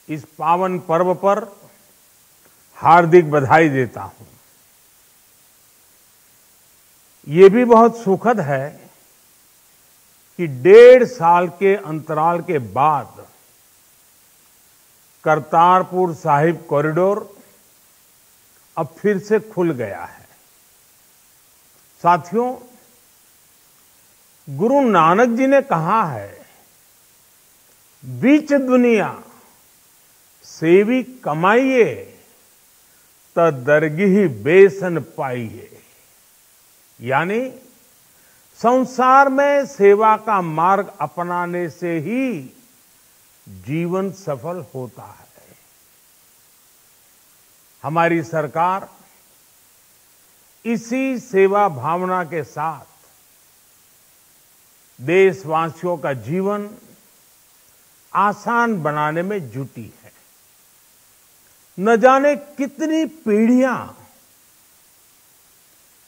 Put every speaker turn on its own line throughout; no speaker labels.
इस पावन पर्व पर हार्दिक बधाई देता हूं। ये भी बहुत सुखद है कि 1.5 साल के अंतराल के बाद करतारपुर साहिब कॉरिडोर अब फिर से खुल गया है। साथियों, गुरु नानक जी ने कहा है, बीच दुनिया सेवी कमाइए त दरगिही बेसन पाइए। यानी संसार में सेवा का मार्ग अपनाने से ही जीवन सफल होता है। हमारी सरकार इसी सेवा भावना के साथ देशवासियों का जीवन आसान बनाने में जुटी है। न जाने कितनी पीढ़ियां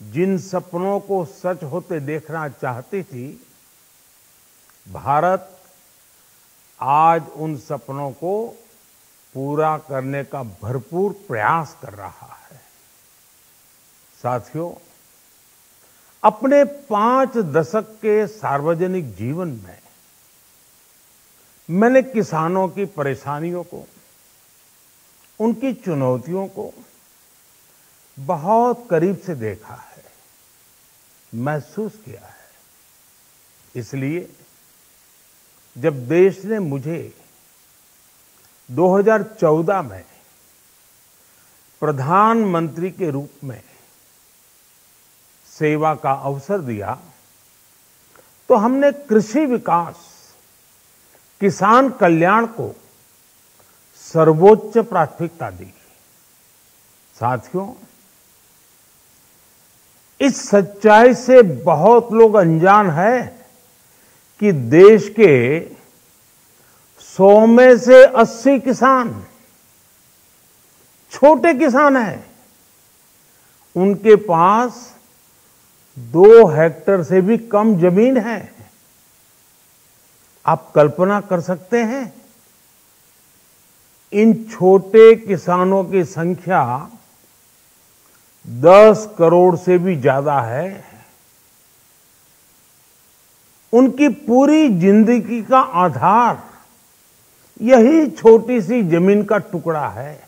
जिन सपनों को सच होते देखना चाहती थी, भारत आज उन सपनों को पूरा करने का भरपूर प्रयास कर रहा है। साथियों, अपने 5 दशक के सार्वजनिक जीवन में मैंने किसानों की परेशानियों को, उनकी चुनौतियों को बहुत करीब से देखा है, महसूस किया है। इसलिए जब देश ने मुझे 2014 में प्रधानमंत्री के रूप में सेवा का अवसर दिया, तो हमने कृषि विकास, किसान कल्याण को सर्वोच्च प्राथमिकता दी। साथियों, इस सच्चाई से बहुत लोग अनजान हैं कि देश के 100 में से 80 किसान छोटे किसान हैं। उनके पास 2 हेक्टेयर से भी कम जमीन है। आप कल्पना कर सकते हैं, इन छोटे किसानों की संख्या 10 करोड़ से भी ज्यादा है। उनकी पूरी जिंदगी का आधार यही छोटी सी जमीन का टुकड़ा है।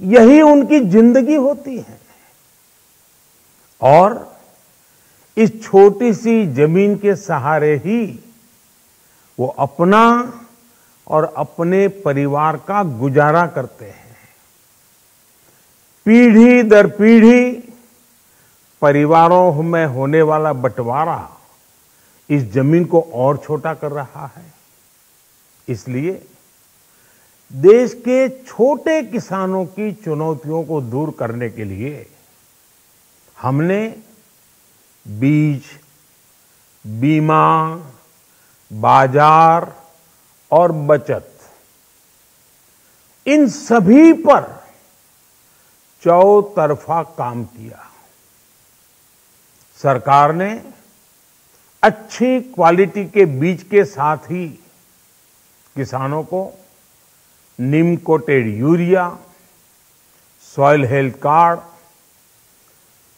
यही उनकी जिंदगी होती है। और इस छोटी सी जमीन के सहारे ही वो अपना और अपने परिवार का गुजारा करते हैं। पीढ़ी दर पीढ़ी परिवारों में होने वाला बंटवारा इस जमीन को और छोटा कर रहा है। इसलिए देश के छोटे किसानों की चुनौतियों को दूर करने के लिए हमने बीज, बीमा, बाजार और बचत, इन सभी पर चौतरफा काम किया। सरकार ने अच्छी क्वालिटी के बीज के साथ ही किसानों को neem coated urea, soil health card,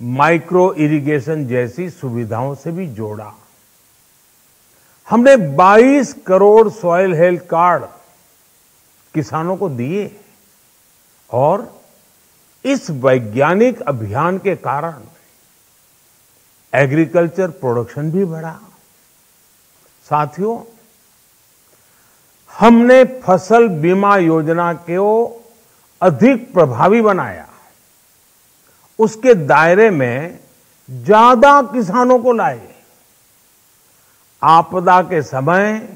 micro irrigation जैसी सुविधाओं से भी जोड़ा। हमने 22 करोड़ सॉइल हेल्थ कार्ड किसानों को दिए और इस वैज्ञानिक अभियान के कारण एग्रीकल्चर प्रोडक्शन भी बढ़ा। साथियों, हमने फसल बीमा योजना को अधिक प्रभावी बनाया। उसके दायरे में ज्यादा किसानों को लाए। आपदा के समय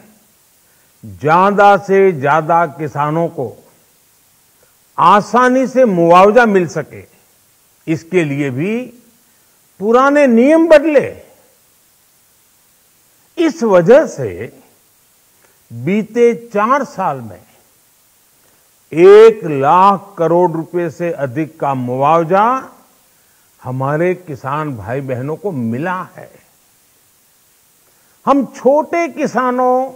ज्यादा से ज्यादा किसानों को आसानी से मुआवजा मिल सके, इसके लिए भी पुराने नियम बदले। इस वजह से बीते 4 साल में 1 लाख करोड़ रुपए से अधिक का मुआवजा हमारे किसान भाई बहनों को मिला है। हम छोटे किसानों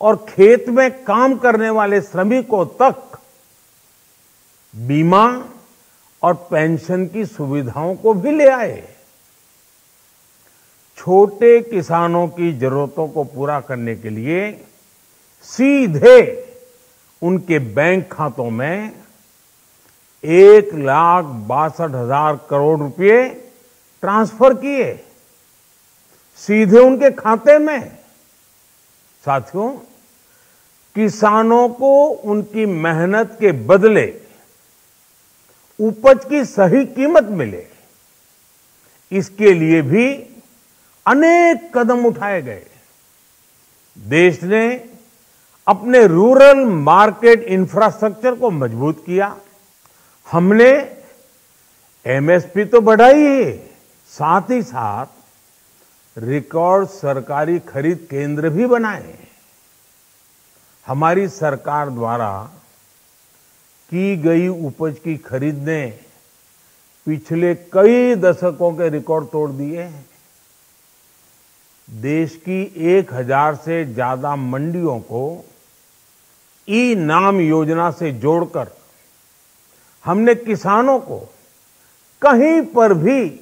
और खेत में काम करने वाले श्रमिकों तक बीमा और पेंशन की सुविधाओं को भी ले आए। छोटे किसानों की जरूरतों को पूरा करने के लिए सीधे उनके बैंक खातों में 1,62,000 करोड़ रुपए ट्रांसफर किए, सीधे उनके खाते में। साथियों, किसानों को उनकी मेहनत के बदले उपज की सही कीमत मिले, इसके लिए भी अनेक कदम उठाए गए। देश ने अपने रूरल मार्केट इंफ्रास्ट्रक्चर को मजबूत किया। हमने एमएसपी तो बढ़ाई ही, साथ ही साथ रिकॉर्ड सरकारी खरीद केंद्र भी बनाए। हमारी सरकार द्वारा की गई उपज की खरीद ने पिछले कई दशकों के रिकॉर्ड तोड़ दिए हैं। देश की 1,000 से ज्यादा मंडियों को ई नाम योजना से जोड़कर हमने किसानों को कहीं पर भी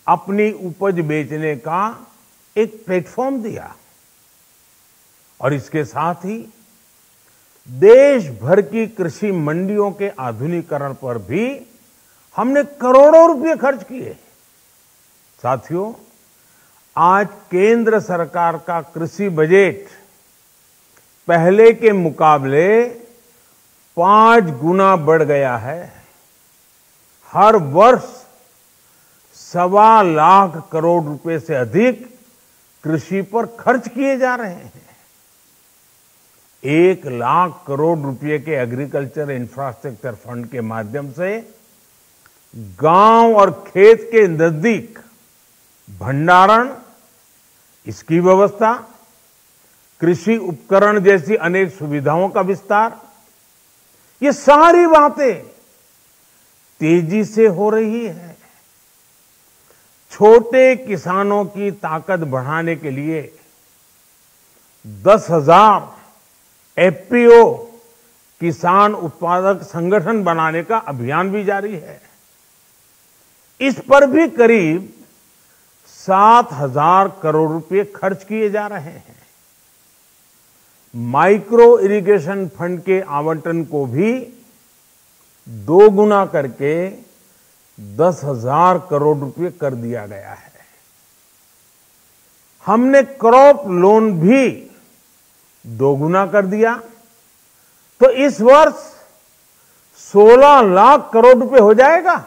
अपनी उपज बेचने का एक प्लेटफॉर्म दिया। और इसके साथ ही देश भर की कृषि मंडियों के आधुनिकीकरण पर भी हमने करोड़ों रुपए खर्च किए। साथियों, आज केंद्र सरकार का कृषि बजट पहले के मुकाबले 5 गुना बढ़ गया है। हर वर्ष 1.25 लाख करोड़ रुपए से अधिक कृषि पर खर्च किए जा रहे हैं। 1 लाख करोड़ रुपए के एग्रीकल्चर इंफ्रास्ट्रक्चर फंड के माध्यम से गांव और खेत के नजदीक भंडारण, इसकी व्यवस्था, कृषि उपकरण जैसी अनेक सुविधाओं का विस्तार, ये सारी बातें तेजी से हो रही है। छोटे किसानों की ताकत बढ़ाने के लिए 10,000 एफपीओ किसान उत्पादक संगठन बनाने का अभियान भी जारी है। इस पर भी करीब 7,000 करोड़ रुपए खर्च किए जा रहे हैं। माइक्रो इरिगेशन फंड के आवंटन को भी 2 गुना करके 10,000 करोड़ रुपए कर दिया गया है। हमने क्रॉप लोन भी 2 गुना कर दिया, तो इस वर्ष 16 लाख करोड़ रुपए हो जाएगा।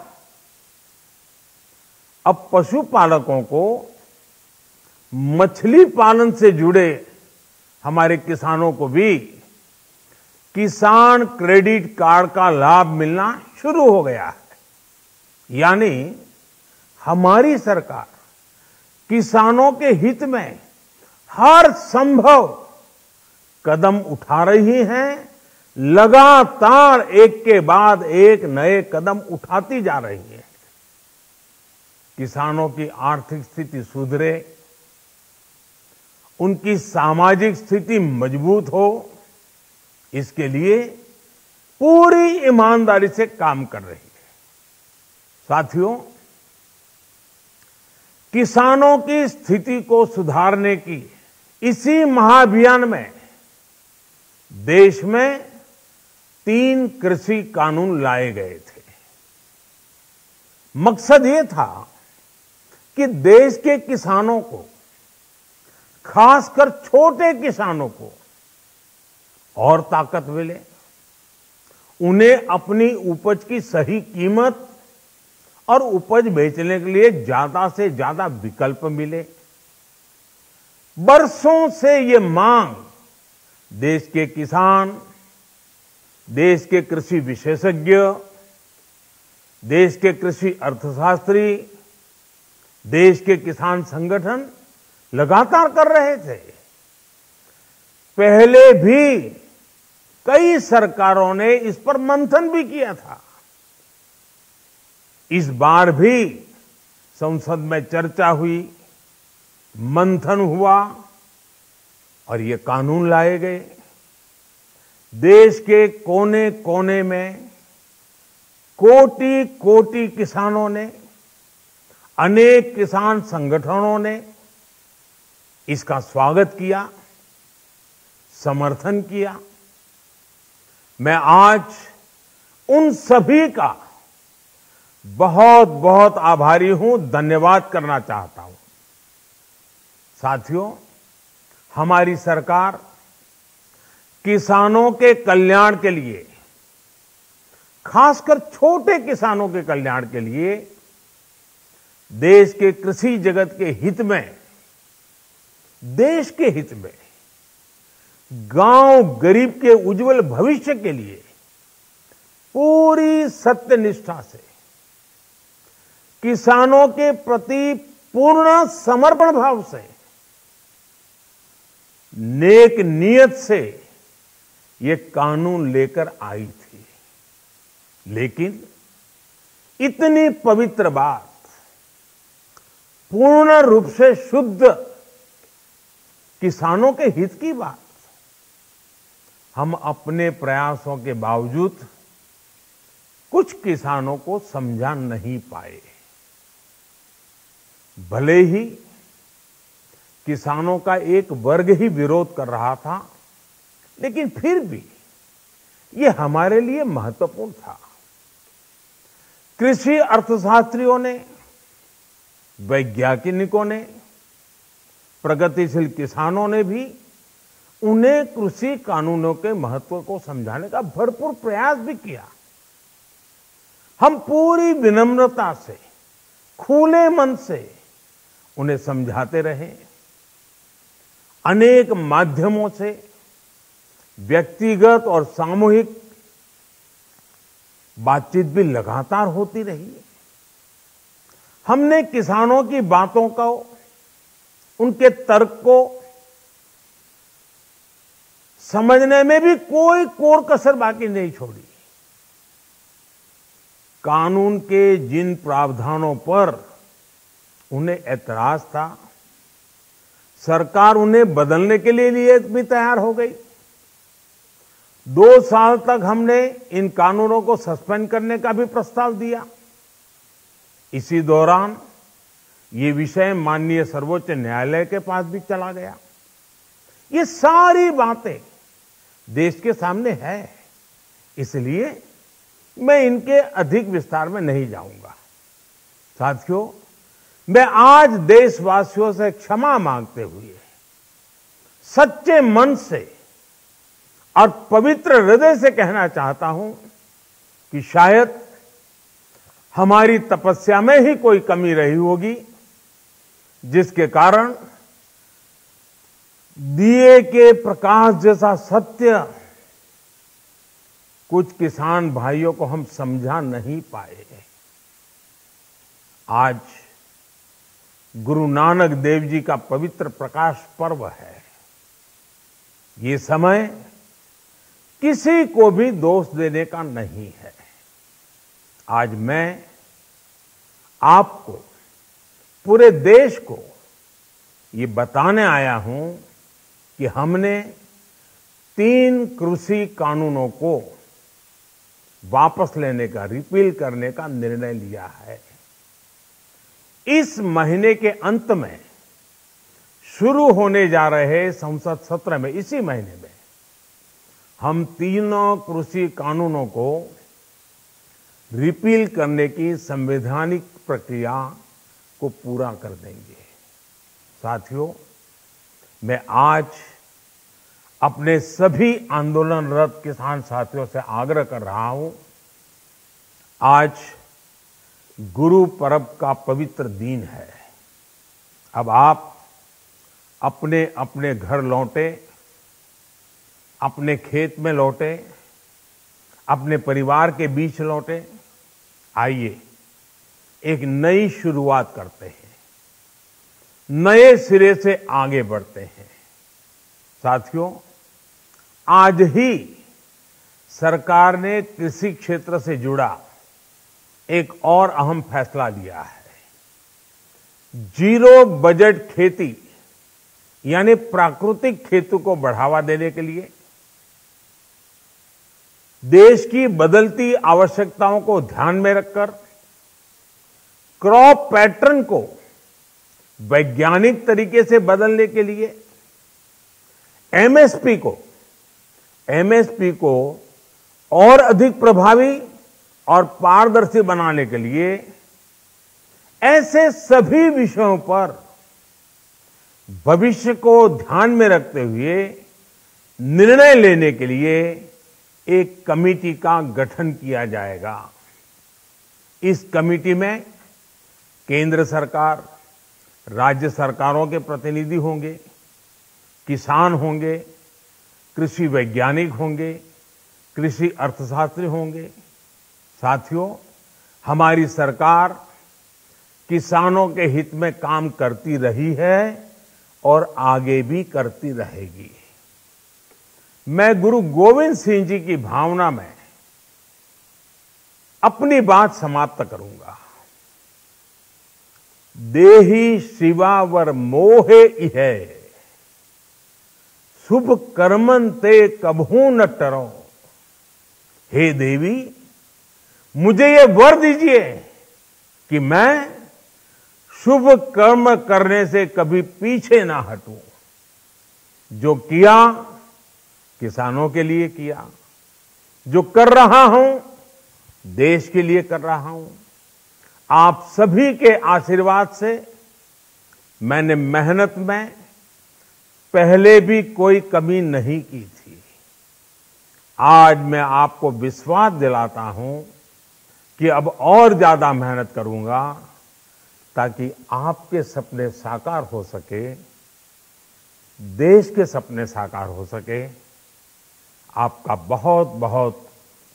अब पशुपालकों को मछली पालन से जुड़े हमारे किसानों को भी किसान क्रेडिट कार्ड का लाभ मिलना शुरू हो गया है। यानी हमारी सरकार किसानों के हित में हर संभव कदम उठा रही है, लगातार एक के बाद एक नए कदम उठाती जा रही है। किसानों की आर्थिक स्थिति सुधरे, उनकी सामाजिक स्थिति मजबूत हो, इसके लिए पूरी ईमानदारी से काम कर रही है। साथियों, किसानों की स्थिति को सुधारने की इसी महाअभियान में देश में 3 कृषि कानून लाए गए थे। मकसद ये था कि देश के किसानों को, खासकर छोटे किसानों को और ताकत मिले, उन्हें अपनी उपज की सही कीमत और उपज बेचने के लिए ज्यादा से ज्यादा विकल्प मिले। बरसों से ये मांग देश के किसान, देश के कृषि विशेषज्ञ, देश के कृषि अर्थशास्त्री, देश के किसान संगठन लगातार कर रहे थे। पहले भी कई सरकारों ने इस पर मंथन भी किया था। इस बार भी संसद में चर्चा हुई, मंथन हुआ, और ये कानून लाए गए। देश के कोने कोने में कोटि कोटि किसानों ने, अनेक किसान संगठनों ने इसका स्वागत किया, समर्थन किया। मैं आज उन सभी का बहुत बहुत आभारी हूं, धन्यवाद करना चाहता हूं। साथियों, हमारी सरकार किसानों के कल्याण के लिए, खासकर छोटे किसानों के कल्याण के लिए, देश के कृषि जगत के हित में, देश के हित में, गांव गरीब के उज्जवल भविष्य के लिए पूरी सत्यनिष्ठा से, किसानों के प्रति पूर्ण समर्पण भाव से, नेक नियत से ये कानून लेकर आई थी। लेकिन इतनी पवित्र बात, पूर्ण रूप से शुद्ध किसानों के हित की बात, हम अपने प्रयासों के बावजूद कुछ किसानों को समझा नहीं पाए। भले ही किसानों का एक वर्ग ही विरोध कर रहा था, लेकिन फिर भी ये हमारे लिए महत्वपूर्ण था। कृषि अर्थशास्त्रियों ने, वैज्ञानिकों ने, प्रगतिशील किसानों ने भी उन्हें कृषि कानूनों के महत्व को समझाने का भरपूर प्रयास भी किया। हम पूरी विनम्रता से, खुले मन से उन्हें समझाते रहे। अनेक माध्यमों से व्यक्तिगत और सामूहिक बातचीत भी लगातार होती रही। हमने किसानों की बातों को, उनके तर्क को समझने में भी कोई कोर कसर बाकी नहीं छोड़ी। कानून के जिन प्रावधानों पर उन्हें ऐतराज था, सरकार उन्हें बदलने के लिए भी तैयार हो गई। 2 साल तक हमने इन कानूनों को सस्पेंड करने का भी प्रस्ताव दिया। इसी दौरान ये विषय माननीय सर्वोच्च न्यायालय के पास भी चला गया। ये सारी बातें देश के सामने है, इसलिए मैं इनके अधिक विस्तार में नहीं जाऊंगा। साथियों, मैं आज देशवासियों से क्षमा मांगते हुए सच्चे मन से और पवित्र हृदय से कहना चाहता हूं कि शायद हमारी तपस्या में ही कोई कमी रही होगी, जिसके कारण दिए के प्रकाश जैसा सत्य कुछ किसान भाइयों को हम समझा नहीं पाए। आज गुरु नानक देव जी का पवित्र प्रकाश पर्व है। ये समय किसी को भी दोष देने का नहीं है। आज मैं आपको, पूरे देश को ये बताने आया हूं कि हमने 3 कृषि कानूनों को वापस लेने का, रिपील करने का निर्णय लिया है। इस महीने के अंत में शुरू होने जा रहे संसद सत्र में, इसी महीने में, हम 3 कृषि कानूनों को रिपील करने की संवैधानिक प्रक्रिया को पूरा कर देंगे। साथियों, मैं आज अपने सभी आंदोलनरत किसान साथियों से आग्रह कर रहा हूं, आज गुरु पर्व का पवित्र दिन है। अब आप अपने अपने घर लौटे, अपने खेत में लौटे, अपने परिवार के बीच लौटे। आइए एक नई शुरुआत करते हैं, नए सिरे से आगे बढ़ते हैं। साथियों, आज ही सरकार ने कृषि क्षेत्र से जुड़ा एक और अहम फैसला लिया है। जीरो बजट खेती यानी प्राकृतिक खेती को बढ़ावा देने के लिए, देश की बदलती आवश्यकताओं को ध्यान में रखकर क्रॉप पैटर्न को वैज्ञानिक तरीके से बदलने के लिए एमएसपी को और अधिक प्रभावी और पारदर्शी बनाने के लिए ऐसे सभी विषयों पर भविष्य को ध्यान में रखते हुए निर्णय लेने के लिए एक कमेटी का गठन किया जाएगा। इस कमेटी में केंद्र सरकार, राज्य सरकारों के प्रतिनिधि होंगे, किसान होंगे, कृषि वैज्ञानिक होंगे, कृषि अर्थशास्त्री होंगे। साथियों, हमारी सरकार किसानों के हित में काम करती रही है और आगे भी करती रहेगी। मैं गुरु गोविंद सिंह जी की भावना में अपनी बात समाप्त करूंगा। देहि शिवावर मोहे इहे, शुभ कर्मन ते कबहू न टरो। हे देवी, मुझे ये वर दीजिए कि मैं शुभ कर्म करने से कभी पीछे ना हटूं। जो किया किसानों के लिए किया, जो कर रहा हूं देश के लिए कर रहा हूं। आप सभी के आशीर्वाद से मैंने मेहनत में पहले भी कोई कमी नहीं की थी। आज मैं आपको विश्वास दिलाता हूं कि अब और ज्यादा मेहनत करूंगा ताकि आपके सपने साकार हो सके, देश के सपने साकार हो सके। आपका बहुत बहुत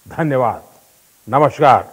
धन्यवाद। नमस्कार।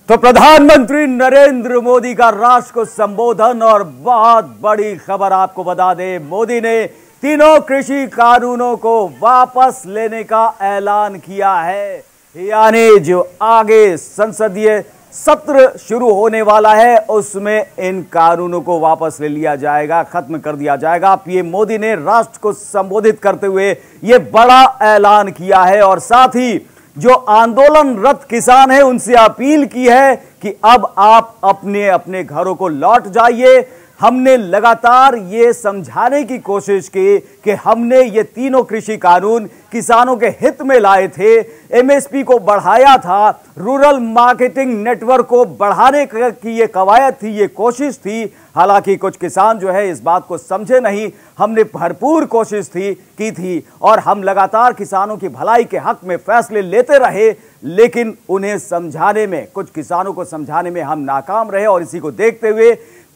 तो प्रधानमंत्री नरेंद्र मोदी का राष्ट्र को संबोधन, और बहुत बड़ी खबर आपको बता दें, मोदी ने तीनों कृषि कानूनों को वापस लेने का ऐलान किया है। यानी जो आगे संसदीय सत्र शुरू होने वाला है उसमें इन कानूनों को वापस ले लिया जाएगा, खत्म कर दिया जाएगा। पीएम मोदी ने राष्ट्र को संबोधित करते हुए यह बड़ा ऐलान किया है और साथ ही जो आंदोलनरत किसान हैं उनसे अपील की है कि अब आप अपने अपने घरों को लौट जाइए। हमने लगातार ये समझाने की कोशिश की कि हमने ये तीनों कृषि कानून किसानों के हित में लाए थे, एमएसपी को बढ़ाया था, रूरल मार्केटिंग नेटवर्क को बढ़ाने की ये कवायद थी, ये कोशिश थी। हालांकि कुछ किसान जो है इस बात को समझे नहीं। हमने भरपूर कोशिश की थी और हम लगातार किसानों की भलाई के हक में फैसले लेते रहे, लेकिन उन्हें समझाने में, कुछ किसानों को समझाने में हम नाकाम रहे। और इसी को देखते हुए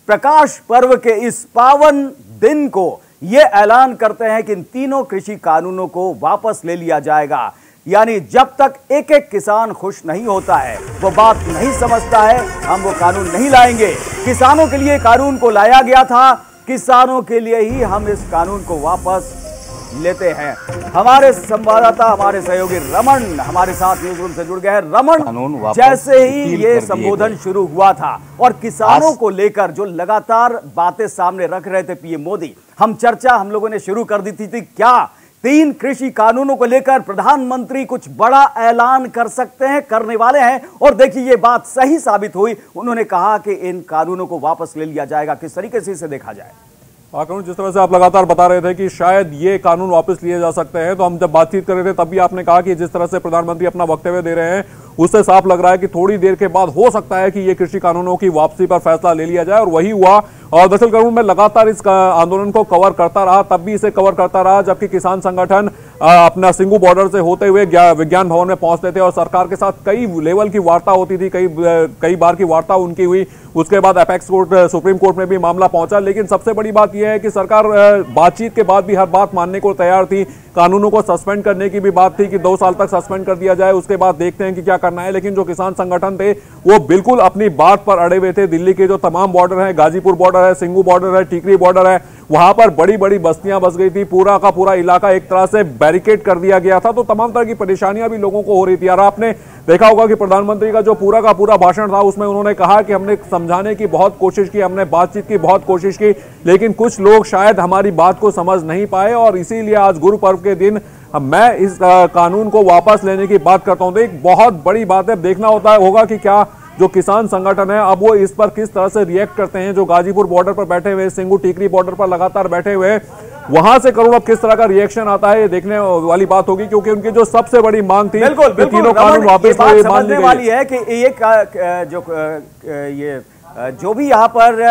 प्रकाश पर्व के इस पावन दिन को यह ऐलान करते हैं कि इन तीनों कृषि कानूनों को वापस ले लिया जाएगा। यानी जब तक एक एक किसान खुश नहीं होता है, वो बात नहीं समझता है, हम वो कानून नहीं लाएंगे। किसानों के लिए कानून को लाया गया था, किसानों के लिए ही हम इस कानून को वापस लेते हैं। हमारे संवाददाता, हमारे सहयोगी रमन हमारे साथ न्यूज रूम से जुड़ गए हैं। रमन, जैसे ही ये संबोधन शुरू हुआ था और किसानों को लेकर जो लगातार बातें सामने रख रहे थे पीएम मोदी, हम लोगों ने शुरू कर दी थी क्या 3 कृषि कानूनों को लेकर प्रधानमंत्री कुछ बड़ा ऐलान कर सकते हैं, करने वाले हैं। और देखिए ये बात सही साबित हुई। उन्होंने कहा कि इन कानूनों को वापस ले लिया जाएगा। किस तरीके से इसे देखा जाए?
जिस तरह से आप लगातार बता रहे थे कि शायद ये कानून वापस लिए जा सकते हैं, तो हम जब बातचीत कर रहे थे तब भी आपने कहा कि जिस तरह से प्रधानमंत्री अपना वक्तव्य दे रहे हैं उससे साफ लग रहा है कि थोड़ी देर के बाद हो सकता है कि ये कृषि कानूनों की वापसी पर फैसला ले लिया जाए। और वही हुआ। और दरअसल कानून में लगातार इस आंदोलन को कवर करता रहा, तब भी इसे कवर करता रहा जबकि किसान संगठन अपना सिंगू बॉर्डर से होते हुए विज्ञान भवन में पहुंचते थे और सरकार के साथ कई लेवल की वार्ता होती थी, कई बार की वार्ता उनकी हुई। उसके बाद अपेक्स कोर्ट, सुप्रीम कोर्ट में भी मामला पहुंचा। लेकिन सबसे बड़ी बात यह है कि सरकार बातचीत के बाद भी हर बात मानने को तैयार थी। कानूनों को सस्पेंड करने की भी बात थी कि 2 साल तक सस्पेंड कर दिया जाए, उसके बाद देखते हैं कि क्या करना है। लेकिन जो किसान संगठन थे वो बिल्कुल अपनी बात पर अड़े हुए थे। दिल्ली के जो तमाम बॉर्डर है, गाजीपुर बॉर्डर है, सिंगू बॉर्डर है, टीकरी बॉर्डर है, वहां पर बड़ी बड़ी बस्तियां बस गई थी। पूरा का पूरा इलाका एक तरह से बैरिकेड कर दिया गया था। तो तमाम तरह की परेशानियां भी लोगों को हो रही थी। और आपने देखा होगा कि प्रधानमंत्री का जो पूरा का पूरा भाषण था उसमें उन्होंने कहा कि हमने समझाने की बहुत कोशिश की, हमने बातचीत की बहुत कोशिश की, लेकिन कुछ लोग शायद हमारी बात को समझ नहीं पाए और इसीलिए आज गुरु पर्व के दिन मैं इस कानून को वापस लेने की बात करता हूं। तो एक बहुत बड़ी बात है, देखना होगा कि क्या जो किसान संगठन है अब वो इस पर किस तरह से रिएक्ट करते हैं। जो गाजीपुर बॉर्डर पर बैठे हुए, सिंगू टीकरी बॉर्डर पर लगातार बैठे हुए, वहां से करुण अब किस तरह का रिएक्शन आता है ये देखने वाली बात होगी, क्योंकि उनकी जो सबसे बड़ी मांग थी
बिल्कुल
तीनों कानून वापस
समझने वाली है कि जो भी यहाँ पर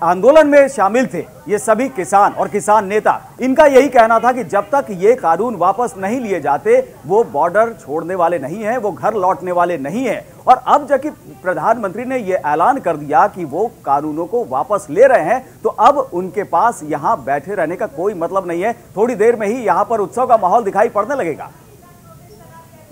आंदोलन में शामिल थे ये सभी किसान और किसान नेता, इनका यही कहना था कि जब तक ये कानून वापस नहीं लिए जाते वो बॉर्डर छोड़ने वाले नहीं हैं, वो घर लौटने वाले नहीं हैं। और अब जबकि प्रधानमंत्री ने ये ऐलान कर दिया कि वो कानूनों को वापस ले रहे हैं, तो अब उनके पास यहां बैठे रहने का कोई मतलब नहीं है। थोड़ी देर में ही यहां पर उत्सव का माहौल दिखाई पड़ने लगेगा।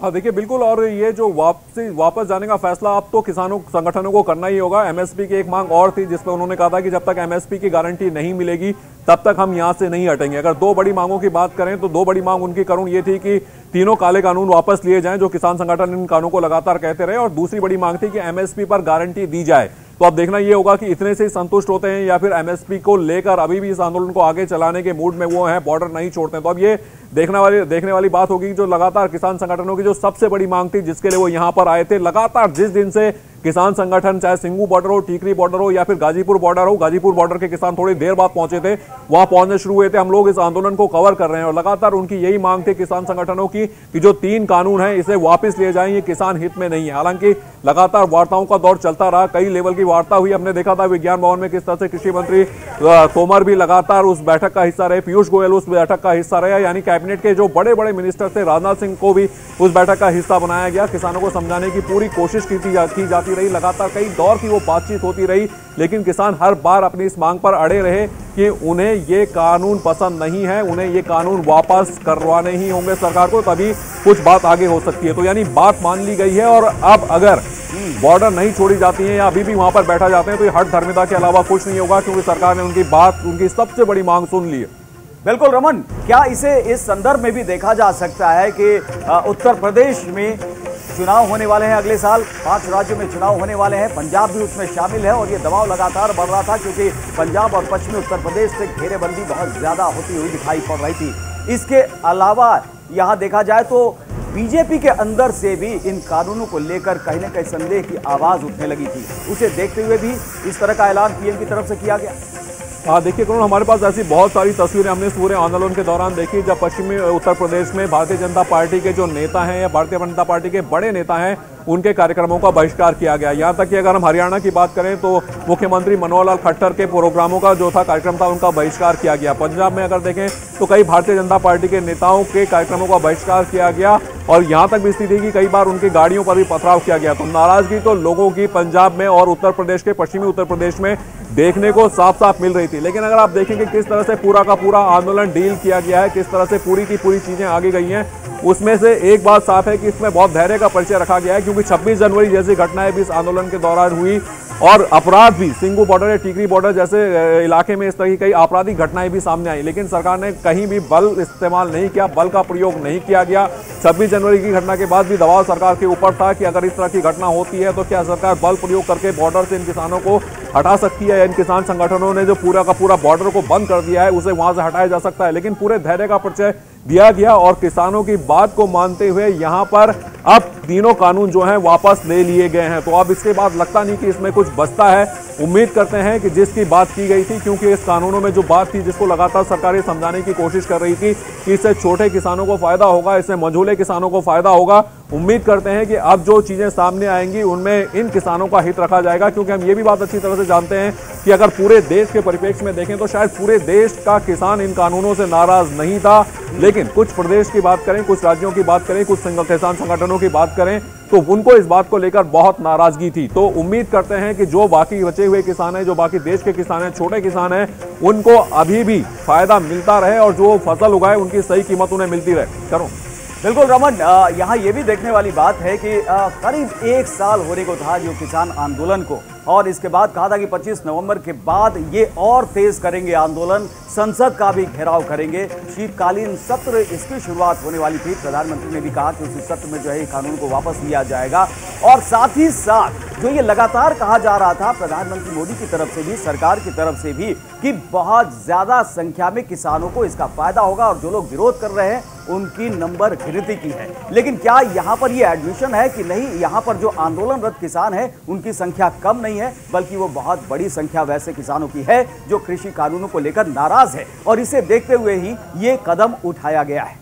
हाँ देखिए बिल्कुल, और ये जो वापस जाने का फैसला अब तो किसानों संगठनों को करना ही होगा। एमएसपी की एक मांग और थी जिस पर उन्होंने कहा था कि जब तक एमएसपी की गारंटी नहीं मिलेगी तब तक हम यहां से नहीं हटेंगे। अगर दो बड़ी मांगों की बात करें तो दो बड़ी मांग उनकी करुण ये थी कि तीनों काले कानून वापस लिए जाएं जो किसान संगठन इन कानूनों को लगातार कहते रहे, और दूसरी बड़ी मांग थी कि एमएसपी पर गारंटी दी जाए। तो अब देखना ये होगा कि इतने से संतुष्ट होते हैं या फिर एमएसपी को लेकर अभी भी इस आंदोलन को आगे चलाने के मूड में वो हैं, बॉर्डर नहीं छोड़ते हैं। तो अब ये देखने वाली बात होगी जो लगातार किसान संगठनों की जो सबसे बड़ी मांग थी जिसके लिए वो यहां पर आए थे। लगातार जिस दिन से किसान संगठन, चाहे सिंगू बॉर्डर हो, टीकरी बॉर्डर हो या फिर गाजीपुर बॉर्डर हो, गाजीपुर बॉर्डर के किसान थोड़ी देर बाद पहुंचे थे, वहां पहुंचने शुरू हुए थे। हम लोग इस आंदोलन को कवर कर रहे हैं और लगातार उनकी यही मांग थी किसान संगठनों की कि जो 3 कानून हैं इसे वापस लिए जाएं, ये किसान हित में नहीं है। हालांकि लगातार वार्ताओं का दौर चलता रहा, कई लेवल की वार्ता हुई। हमने देखा था विज्ञान भवन में किस तरह से कृषि मंत्री तोमर भी लगातार उस बैठक का हिस्सा रहे, पीयूष गोयल उस बैठक का हिस्सा रहे, यानी कैबिनेट के जो बड़े बड़े मिनिस्टर थे, राजनाथ सिंह को भी उस बैठक का हिस्सा बनाया गया। किसानों को समझाने की पूरी कोशिश की जाती रही, लगातार कई दौर की वो बातचीत होती रही, लेकिन किसान हर बार अपनी इस मांग पर अड़े रहे कि उन्हें ये कानून पसंद नहीं है, उन्हें ये कानून वापस करवाने ही होंगे सरकार को, तभी कुछ बात आगे हो सकती है। तो यानी बात मान ली गई है और अब अगर बॉर्डर नहीं छोड़ी जाती है या अभी भी वहां पर बैठा जाते हैं तो ये हट धर्मिता के अलावा कुछ नहीं होगा, क्योंकि सरकार ने उनकी बात, उनकी सबसे बड़ी मांग सुन ली है।
बिल्कुल रमन, क्या इसे इस संदर्भ में भी देखा जा सकता है कि उत्तर प्रदेश में चुनाव होने वाले हैं अगले साल, 5 राज्यों में चुनाव होने वाले हैं, पंजाब भी उसमें शामिल है और ये दबाव लगातार बढ़ रहा था क्योंकि पंजाब और पश्चिमी उत्तर प्रदेश से घेरेबंदी बहुत ज्यादा होती हुई दिखाई पड़ रही थी। इसके अलावा यहां देखा जाए तो बीजेपी के अंदर से भी इन कानूनों को लेकर कहीं न कहीं संदेह की आवाज उठने लगी थी। उसे देखते हुए भी इस तरह का ऐलान पीएम की तरफ से किया गया।
देखिए करुण, हमारे पास ऐसी बहुत सारी तस्वीरें हमने इस पूरे आंदोलन के दौरान देखी जब पश्चिमी उत्तर प्रदेश में भारतीय जनता पार्टी के जो नेता हैं या भारतीय जनता पार्टी के बड़े नेता हैं उनके कार्यक्रमों का बहिष्कार किया गया। यहां तक कि अगर हम हरियाणा की बात करें तो मुख्यमंत्री मनोहर लाल खट्टर के प्रोग्रामों का जो था कार्यक्रम था उनका बहिष्कार किया गया। पंजाब में अगर देखें तो कई भारतीय जनता पार्टी के नेताओं के कार्यक्रमों का बहिष्कार किया गया और यहां तक भी स्थिति की कई बार उनकी गाड़ियों पर भी पथराव किया गया। तो नाराजगी तो लोगों की पंजाब में और उत्तर प्रदेश के, पश्चिमी उत्तर प्रदेश में देखने को साफ साफ मिल रही थी। लेकिन अगर आप देखेंगे किस तरह से पूरा का पूरा आंदोलन डील किया गया है, किस तरह से पूरी की पूरी चीजें आगे गई हैं, उसमें से एक बात साफ है कि इसमें बहुत धैर्य का परिचय रखा गया है, क्योंकि 26 जनवरी जैसी घटनाएं भी इस आंदोलन के दौरान हुई और अपराध भी सिंगू बॉर्डर या टीकरी बॉर्डर जैसे इलाके में इस तरह की कई आपराधिक घटनाएं भी सामने आई, लेकिन सरकार ने कहीं भी बल इस्तेमाल नहीं किया, बल का प्रयोग नहीं किया गया। 26 जनवरी की घटना के बाद भी दबाव सरकार के ऊपर था कि अगर इस तरह की घटना होती है तो क्या सरकार बल प्रयोग करके बॉर्डर से इन किसानों को हटा सकती है, या इन किसान संगठनों ने जो पूरा का पूरा बॉर्डर को बंद कर दिया है उसे वहां से हटाया जा सकता है। लेकिन पूरे धैर्य का परिचय दिया गया और किसानों की बात को मानते हुए यहां पर अब तीनों कानून जो हैं वापस ले लिए गए हैं। तो अब इसके बाद लगता नहीं कि इसमें कुछ बचता है। उम्मीद करते हैं कि जिसकी बात की गई थी, क्योंकि इस कानूनों में जो बात थी जिसको लगातार सरकारें समझाने की कोशिश कर रही थी कि इससे छोटे किसानों को फायदा होगा, इससे मझोले किसानों को फायदा होगा, उम्मीद करते हैं कि अब जो चीजें सामने आएंगी उनमें इन किसानों का हित रखा जाएगा। क्योंकि हम ये भी बात अच्छी तरह से जानते हैं कि अगर पूरे देश के परिप्रेक्ष्य में देखें तो शायद पूरे देश का किसान इन कानूनों से नाराज नहीं था, लेकिन कुछ प्रदेश की बात करें, कुछ राज्यों की बात करें, कुछ किसान संगठनों की बात करें तो उनको इस बात को लेकर बहुत नाराजगी थी। तो उम्मीद करते हैं कि जो बाकी बचे हुए किसान हैं, जो बाकी देश के किसान हैं, छोटे किसान हैं, उनको अभी भी फायदा मिलता रहे और जो फसल उगाए उनकी सही कीमत उन्हें मिलती रहे। करो
बिल्कुल रमन, यहाँ ये भी देखने वाली बात है कि करीब 1 साल होने को था जो किसान आंदोलन को और इसके बाद कहा था कि 25 नवंबर के बाद ये और तेज करेंगे आंदोलन, संसद का भी घेराव करेंगे। शीतकालीन सत्र इसकी शुरुआत होने वाली थी। प्रधानमंत्री ने भी कहा कि उसी सत्र में जो है कानून को वापस लिया जाएगा। और साथ ही साथ जो ये लगातार कहा जा रहा था प्रधानमंत्री मोदी की तरफ से भी, सरकार की तरफ से भी, कि बहुत ज्यादा संख्या में किसानों को इसका फायदा होगा और जो लोग विरोध कर रहे हैं उनकी नंबर गिनती की है। लेकिन क्या यहां पर यह एडमिशन है कि नहीं, यहां पर जो आंदोलनरत किसान हैं उनकी संख्या कम नहीं है, बल्कि वो बहुत बड़ी संख्या वैसे किसानों की है जो कृषि कानूनों को लेकर नाराज है, और इसे देखते हुए ही ये कदम उठाया गया है।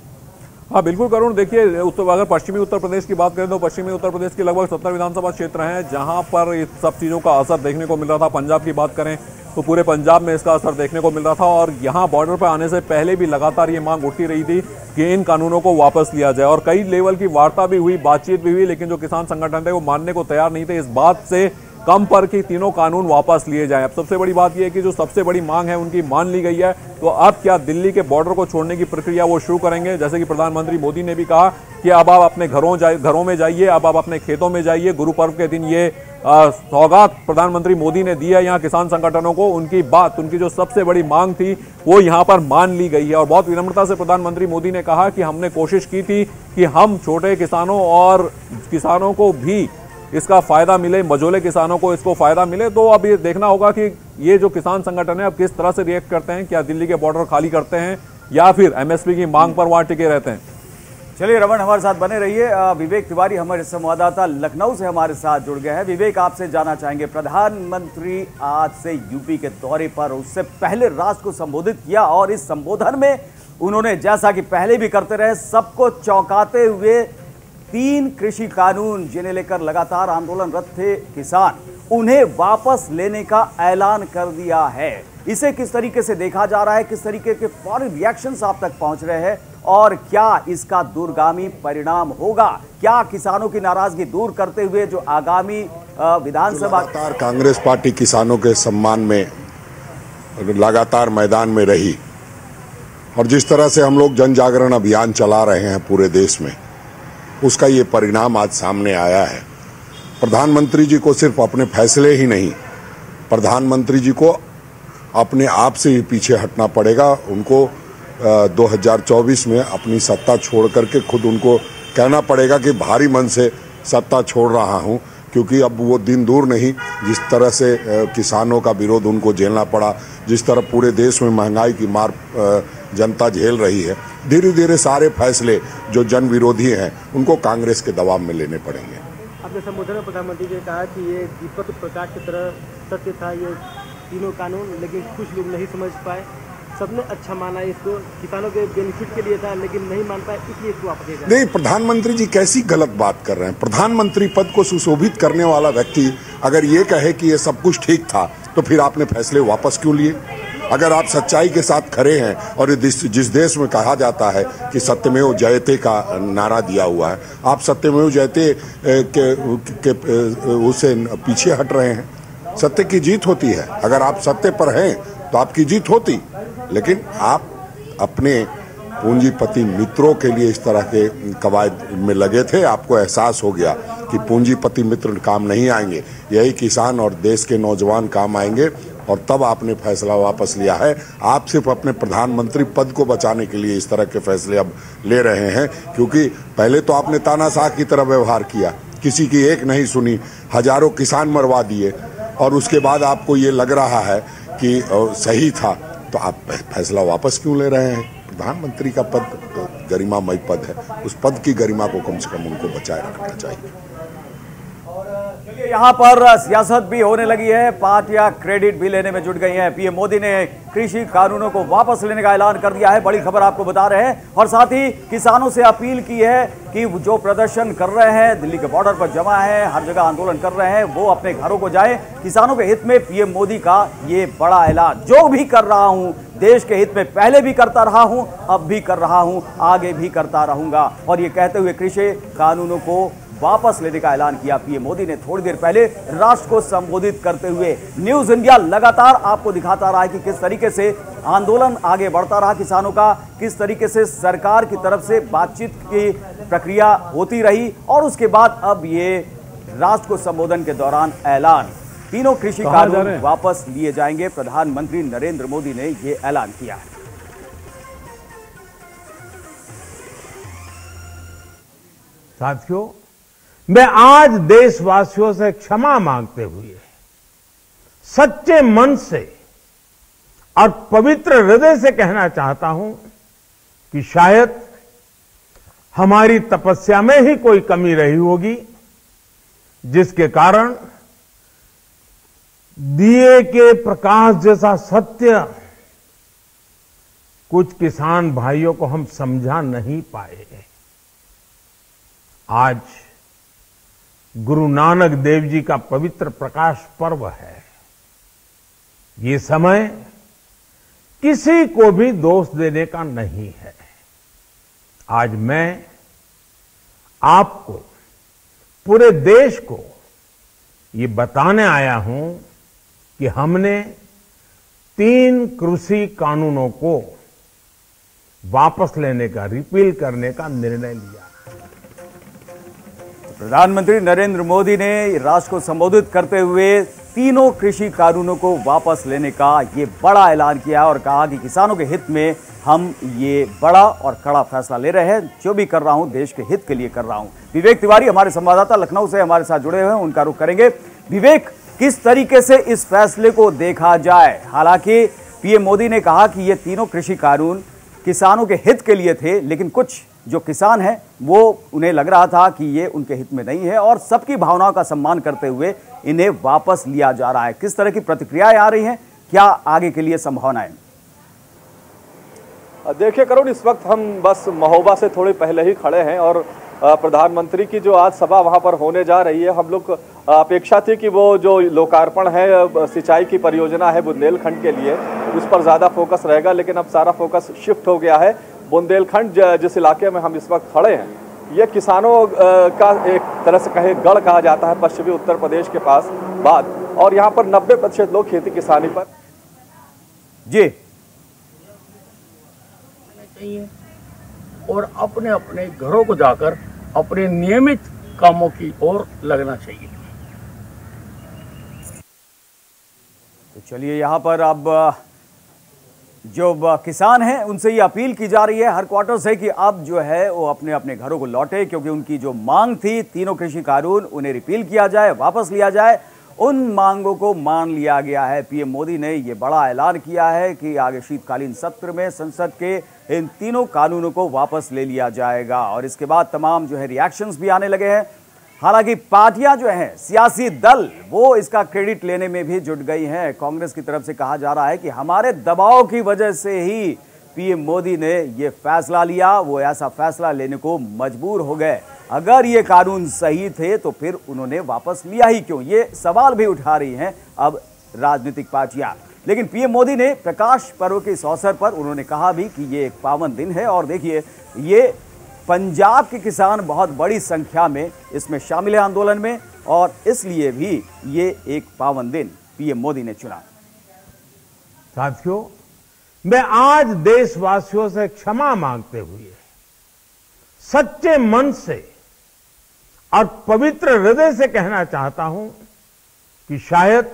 हाँ बिल्कुल करुण, देखिए अगर पश्चिमी उत्तर प्रदेश की बात करें तो पश्चिमी उत्तर प्रदेश के लगभग 70 विधानसभा क्षेत्र हैं जहां पर इस सब चीज़ों का असर देखने को मिल रहा था। पंजाब की बात करें तो पूरे पंजाब में इसका असर देखने को मिल रहा था, और यहाँ बॉर्डर पर आने से पहले भी लगातार ये मांग उठती रही थी कि इन कानूनों को वापस लिया जाए, और कई लेवल की वार्ता भी हुई, बातचीत भी हुई, लेकिन जो किसान संगठन थे वो मानने को तैयार नहीं थे इस बात से कम पर कि तीनों कानून वापस लिए जाएं। अब सबसे बड़ी बात यह है कि जो सबसे बड़ी मांग है उनकी मान ली गई है, तो अब क्या दिल्ली के बॉर्डर को छोड़ने की प्रक्रिया वो शुरू करेंगे। जैसे कि प्रधानमंत्री मोदी ने भी कहा कि अब आप अपने घरों में जाइए, अब आप अपने खेतों में जाइए। गुरु पर्व के दिन ये सौगात प्रधानमंत्री मोदी ने दी है यहाँ किसान संगठनों को। उनकी बात, उनकी जो सबसे बड़ी मांग थी वो यहाँ पर मान ली गई है, और बहुत विनम्रता से प्रधानमंत्री मोदी ने कहा कि हमने कोशिश की थी कि हम छोटे किसानों और किसानों को भी इसका फायदा मिले, मझोले किसानों को इसको फायदा मिले। तो अब ये देखना होगा कि ये जो किसान संगठन है अब किस तरह से रिएक्ट करते हैं, क्या दिल्ली के बॉर्डर खाली करते हैं या फिर एमएसपी की मांग पर वहां टिके रहते हैं।
चलिए रमन, हमारे साथ बने रहिए। विवेक तिवारी हमारे संवाददाता लखनऊ से हमारे साथ जुड़ गए हैं। विवेक, आपसे जानना चाहेंगे, प्रधानमंत्री आज से यूपी के दौरे पर, उससे पहले राष्ट्र को संबोधित किया, और इस संबोधन में उन्होंने, जैसा कि पहले भी करते रहे, सबको चौंकाते हुए 3 कृषि कानून जिन्हें लेकर लगातार आंदोलनरत थे किसान, उन्हें वापस लेने का ऐलान कर दिया है। इसे किस तरीके से देखा जा रहा है, किस तरीके के फौरन रिएक्शंस आप तक पहुंच रहे हैं, और क्या इसका दूरगामी परिणाम होगा? क्या किसानों की नाराजगी दूर करते हुए जो आगामी विधानसभा,
कांग्रेस पार्टी किसानों के सम्मान में लगातार मैदान में रही, और जिस तरह से हम लोग जन जागरण अभियान चला रहे हैं पूरे देश में, उसका ये परिणाम आज सामने आया है। प्रधानमंत्री जी को सिर्फ अपने फैसले ही नहीं, प्रधानमंत्री जी को अपने आप से ही पीछे हटना पड़ेगा। उनको 2024 में अपनी सत्ता छोड़ करके खुद उनको कहना पड़ेगा कि भारी मन से सत्ता छोड़ रहा हूं, क्योंकि अब वो दिन दूर नहीं जिस तरह से किसानों का विरोध उनको झेलना पड़ा, जिस तरह पूरे देश में महंगाई की मार जनता झेल रही है। धीरे धीरे सारे फैसले जो जन विरोधी हैं उनको कांग्रेस के दबाव में लेने पड़ेंगे।
अपने संबोधन में प्रधानमंत्री ने कहा कि ये दीपक प्रकाश की तरह सत्य था ये तीनों कानून, लेकिन कुछ लोग नहीं समझ पाए, सबने अच्छा माना इसको, किसानों के बेनिफिट के लिए था, लेकिन नहीं मान पाए, इसलिए इसको वापस लिया। नहीं,
प्रधानमंत्री जी कैसी गलत बात कर रहे हैं। प्रधानमंत्री पद को सुशोभित करने वाला व्यक्ति अगर ये कहे कि ये सब कुछ ठीक था, तो फिर आपने फैसले वापस क्यों लिए? अगर आप सच्चाई के साथ खड़े हैं, और जिस देश में कहा जाता है कि सत्यमेव जयते का नारा दिया हुआ है, आप सत्यमेव जयते के उसे पीछे हट रहे हैं। सत्य की जीत होती है, अगर आप सत्य पर हैं तो आपकी जीत होती, लेकिन आप अपने पूंजीपति मित्रों के लिए इस तरह के कवायद में लगे थे। आपको एहसास हो गया कि पूंजीपति मित्र काम नहीं आएंगे, यही किसान और देश के नौजवान काम आएंगे, और तब आपने फैसला वापस लिया है। आप सिर्फ अपने प्रधानमंत्री पद को बचाने के लिए इस तरह के फैसले अब ले रहे हैं, क्योंकि पहले तो आपने तानाशाह की तरह व्यवहार किया, किसी की एक नहीं सुनी, हजारों किसान मरवा दिए, और उसके बाद आपको ये लग रहा है कि सही था, तो आप फैसला वापस क्यों ले रहे हैं? प्रधानमंत्री का पद गरिमामय पद है, उस पद की गरिमा को कम से कम उनको बचाए रखना चाहिए।
यहाँ पर सियासत भी होने लगी है, पार्टियां क्रेडिट भी लेने में जुट गई हैं। पीएम मोदी ने कृषि कानूनों को वापस लेने का ऐलान कर दिया है, बड़ी खबर आपको बता रहे हैं, और साथ ही किसानों से अपील की है कि जो प्रदर्शन कर रहे हैं, दिल्ली के बॉर्डर पर जमा है, हर जगह आंदोलन कर रहे हैं, वो अपने घरों को जाए। किसानों के हित में पीएम मोदी का ये बड़ा ऐलान, जो भी कर रहा हूं देश के हित में, पहले भी करता रहा हूं, अब भी कर रहा हूं, आगे भी करता रहूंगा। और ये कहते हुए कृषि कानूनों को वापस लेने का ऐलान किया पीएम मोदी ने थोड़ी देर पहले राष्ट्र को संबोधित करते हुए। न्यूज इंडिया लगातार आपको दिखाता रहा है कि किस तरीके से आंदोलन आगे बढ़ता रहा किसानों का, किस तरीके से सरकार की तरफ से बातचीत की प्रक्रिया होती रही, और उसके बाद अब ये राष्ट्र को संबोधन के दौरान ऐलान। तीनों कृषि कानून वापस लिए जाएंगे। प्रधानमंत्री नरेंद्र मोदी ने यह ऐलान किया है।
साथियों, मैं आज देशवासियों से क्षमा मांगते हुए सच्चे मन से और पवित्र हृदय से कहना चाहता हूं कि शायद हमारी तपस्या में ही कोई कमी रही होगी, जिसके कारण दिए के प्रकाश जैसा सत्य कुछ किसान भाइयों को हम समझा नहीं पाए। आज गुरु नानक देव जी का पवित्र प्रकाश पर्व है। ये समय किसी को भी दोष देने का नहीं है। आज मैं आपको, पूरे देश को ये बताने आया हूं कि हमने 3 कृषि कानूनों को वापस लेने का, रिपील करने का निर्णय लिया।
प्रधानमंत्री नरेंद्र मोदी ने राष्ट्र को संबोधित करते हुए तीनों कृषि कानूनों को वापस लेने का ये बड़ा ऐलान किया और कहा कि किसानों के हित में हम ये बड़ा और कड़ा फैसला ले रहे हैं। जो भी कर रहा हूं देश के हित के लिए कर रहा हूं। विवेक तिवारी हमारे संवाददाता लखनऊ से हमारे साथ जुड़े हुए हैं, उनका रुख करेंगे। विवेक, किस तरीके से इस फैसले को देखा जाए? हालांकि पीएम मोदी ने कहा कि ये तीनों कृषि कानून किसानों के हित के लिए थे, लेकिन कुछ जो किसान हैं वो उन्हें लग रहा था कि ये उनके हित में नहीं है और सबकी भावनाओं का सम्मान करते हुए इन्हें वापस लिया जा रहा है। किस तरह की प्रतिक्रियाएं आ रही हैं? क्या आगे के लिए संभावनाएं?
देखिए करुण, इस वक्त हम बस महोबा से थोड़े पहले ही खड़े हैं और प्रधानमंत्री की जो आज सभा वहां पर होने जा रही है, हम लोग अपेक्षा थी कि वो जो लोकार्पण है सिंचाई की परियोजना है बुंदेलखंड के लिए, उस पर ज़्यादा फोकस रहेगा, लेकिन अब सारा फोकस शिफ्ट हो गया है। बुंदेलखंड जिस इलाके में हम इस वक्त खड़े हैं, ये किसानों का एक तरह से कहे गढ़ कहा जाता है पश्चिमी उत्तर प्रदेश के पास बाद, और यहाँ पर 90% लोग खेती किसानी पर
जी
चाहिए और अपने अपने घरों को जाकर अपने नियमित कामों की ओर लगना चाहिए।
तो चलिए, यहाँ पर अब जो किसान हैं उनसे ये अपील की जा रही है हर क्वार्टर से कि अब जो है वो अपने अपने घरों को लौटे, क्योंकि उनकी जो मांग थी तीनों कृषि कानून उन्हें रिपील किया जाए, वापस लिया जाए, उन मांगों को मान लिया गया है। पीएम मोदी ने ये बड़ा ऐलान किया है कि आगे शीतकालीन सत्र में संसद के इन तीनों कानूनों को वापस ले लिया जाएगा और इसके बाद तमाम जो है रिएक्शंस भी आने लगे हैं। हालांकि पार्टियां जो हैं, सियासी दल, वो इसका क्रेडिट लेने में भी जुट गई हैं। कांग्रेस की तरफ से कहा जा रहा है कि हमारे दबाव की वजह से ही पीएम मोदी ने ये फैसला लिया, वो ऐसा फैसला लेने को मजबूर हो गए। अगर ये कानून सही थे तो फिर उन्होंने वापस लिया ही क्यों? ये सवाल भी उठा रही हैं अब राजनीतिक पार्टियां। लेकिन पीएम मोदी ने प्रकाश पर्व के इस अवसर पर उन्होंने कहा भी कि ये एक पावन दिन है और देखिए, ये पंजाब के किसान बहुत बड़ी संख्या में इसमें शामिल है आंदोलन में, और इसलिए भी ये एक पावन दिन पीएम मोदी ने चुना।
साथियों, मैं आज देशवासियों से क्षमा मांगते हुए सच्चे मन से और पवित्र हृदय से कहना चाहता हूं कि शायद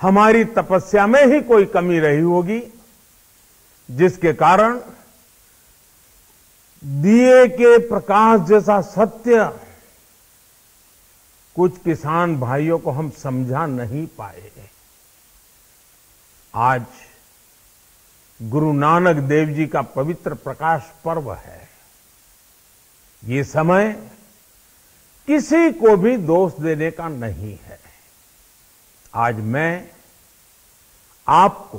हमारी तपस्या में ही कोई कमी रही होगी, जिसके कारण दिए के प्रकाश जैसा सत्य कुछ किसान भाइयों को हम समझा नहीं पाए। आज गुरु नानक देव जी का पवित्र प्रकाश पर्व है। ये समय किसी को भी दोष देने का नहीं है। आज मैं आपको,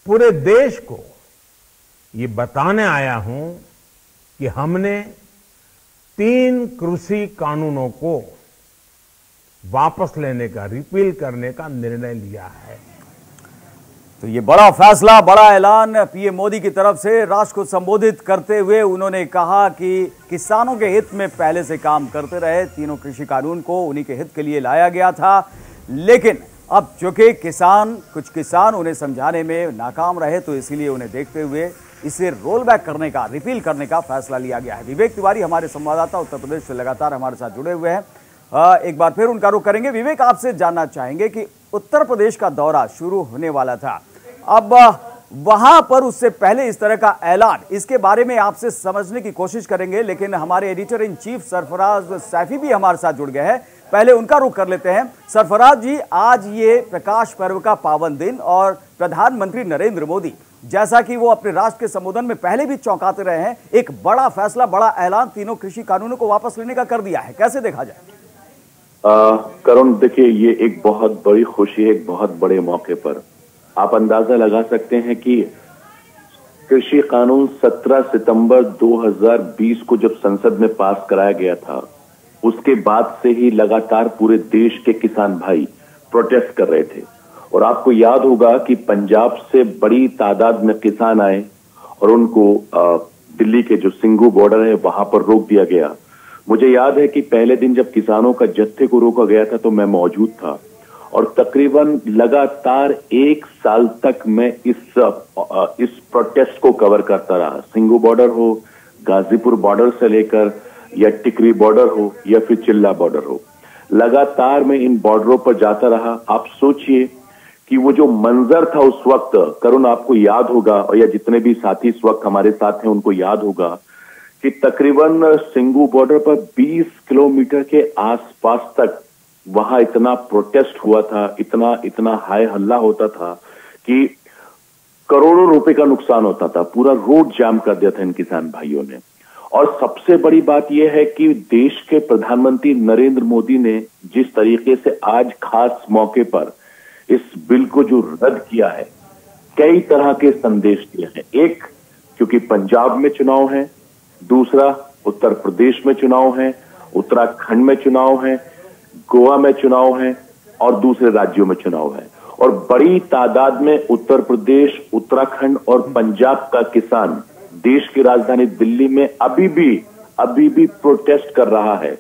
पूरे देश को ये बताने आया हूं कि हमने 3 कृषि कानूनों को वापस लेने का, रिपील करने का निर्णय लिया है।
तो ये बड़ा फैसला, बड़ा ऐलान पीएम मोदी की तरफ से राष्ट्र को संबोधित करते हुए उन्होंने कहा कि किसानों के हित में पहले से काम करते रहे। तीनों कृषि कानून को उन्हीं के हित के लिए लाया गया था, लेकिन अब चूंकि कुछ किसान उन्हें समझाने में नाकाम रहे, तो इसीलिए उन्हें देखते हुए इसे रोल बैक करने का, रिपील करने का फैसला लिया गया है। विवेक तिवारी हमारे संवाददाता उत्तर प्रदेश से लगातार हमारे साथ जुड़े हुए हैं। एक बार फिर उनका रुख करेंगे। विवेक, आपसे जानना चाहेंगे कि उत्तर प्रदेश का दौरा शुरू होने वाला था, अब वहां पर उससे पहले इस तरह का ऐलान, इसके बारे में आपसे समझने की कोशिश करेंगे, लेकिन हमारे editor in chief Sarfaraz Saifi भी हमारे साथ जुड़ गए हैं। पहले उनका रुख कर लेते हैं। सरफराज जी, आज ये प्रकाश पर्व का पावन दिन और प्रधानमंत्री नरेंद्र मोदी, जैसा कि वो अपने राष्ट्र के संबोधन में पहले भी चौंकाते रहे हैं, एक बड़ा फैसला, बड़ा ऐलान तीनों कृषि कानूनों को वापस लेने का कर दिया है। कैसे देखा जाए?
करुण, देखिए, ये एक बहुत बड़ी खुशी है, एक बहुत बड़े मौके पर। आप अंदाजा लगा सकते हैं कि कृषि कानून 17 सितंबर 2020 को जब संसद में पास कराया गया था, उसके बाद से ही लगातार पूरे देश के किसान भाई प्रोटेस्ट कर रहे थे। और आपको याद होगा कि पंजाब से बड़ी तादाद में किसान आए और उनको दिल्ली के जो सिंघू बॉर्डर है वहां पर रोक दिया गया। मुझे याद है कि पहले दिन जब किसानों का जत्थे को रोका गया था तो मैं मौजूद था, और तकरीबन लगातार 1 साल तक मैं इस प्रोटेस्ट को कवर करता रहा। सिंघू बॉर्डर हो, गाजीपुर बॉर्डर से लेकर या टिकरी बॉर्डर हो या फिर चिल्ला बॉर्डर हो, लगातार मैं इन बॉर्डरों पर जाता रहा। आप सोचिए कि वो जो मंजर था उस वक्त, करुण, आपको याद होगा, और या जितने भी साथी इस वक्त हमारे साथ हैं उनको याद होगा कि तकरीबन सिंघू बॉर्डर पर 20 किलोमीटर के आसपास तक वहां इतना प्रोटेस्ट हुआ था, इतना हाय हल्ला होता था कि करोड़ों रुपए का नुकसान होता था। पूरा रोड जाम कर दिया था इन किसान भाइयों ने। और सबसे बड़ी बात यह है कि देश के प्रधानमंत्री नरेंद्र मोदी ने जिस तरीके से आज खास मौके पर इस बिल को जो रद्द किया है, कई तरह के संदेश दिए हैं। एक, क्योंकि पंजाब में चुनाव है, दूसरा उत्तर प्रदेश में चुनाव है, उत्तराखंड में चुनाव है, गोवा में चुनाव है और दूसरे राज्यों में चुनाव है। और बड़ी तादाद में उत्तर प्रदेश, उत्तराखंड और पंजाब का किसान देश की राजधानी दिल्ली में अभी भी प्रोटेस्ट कर रहा है।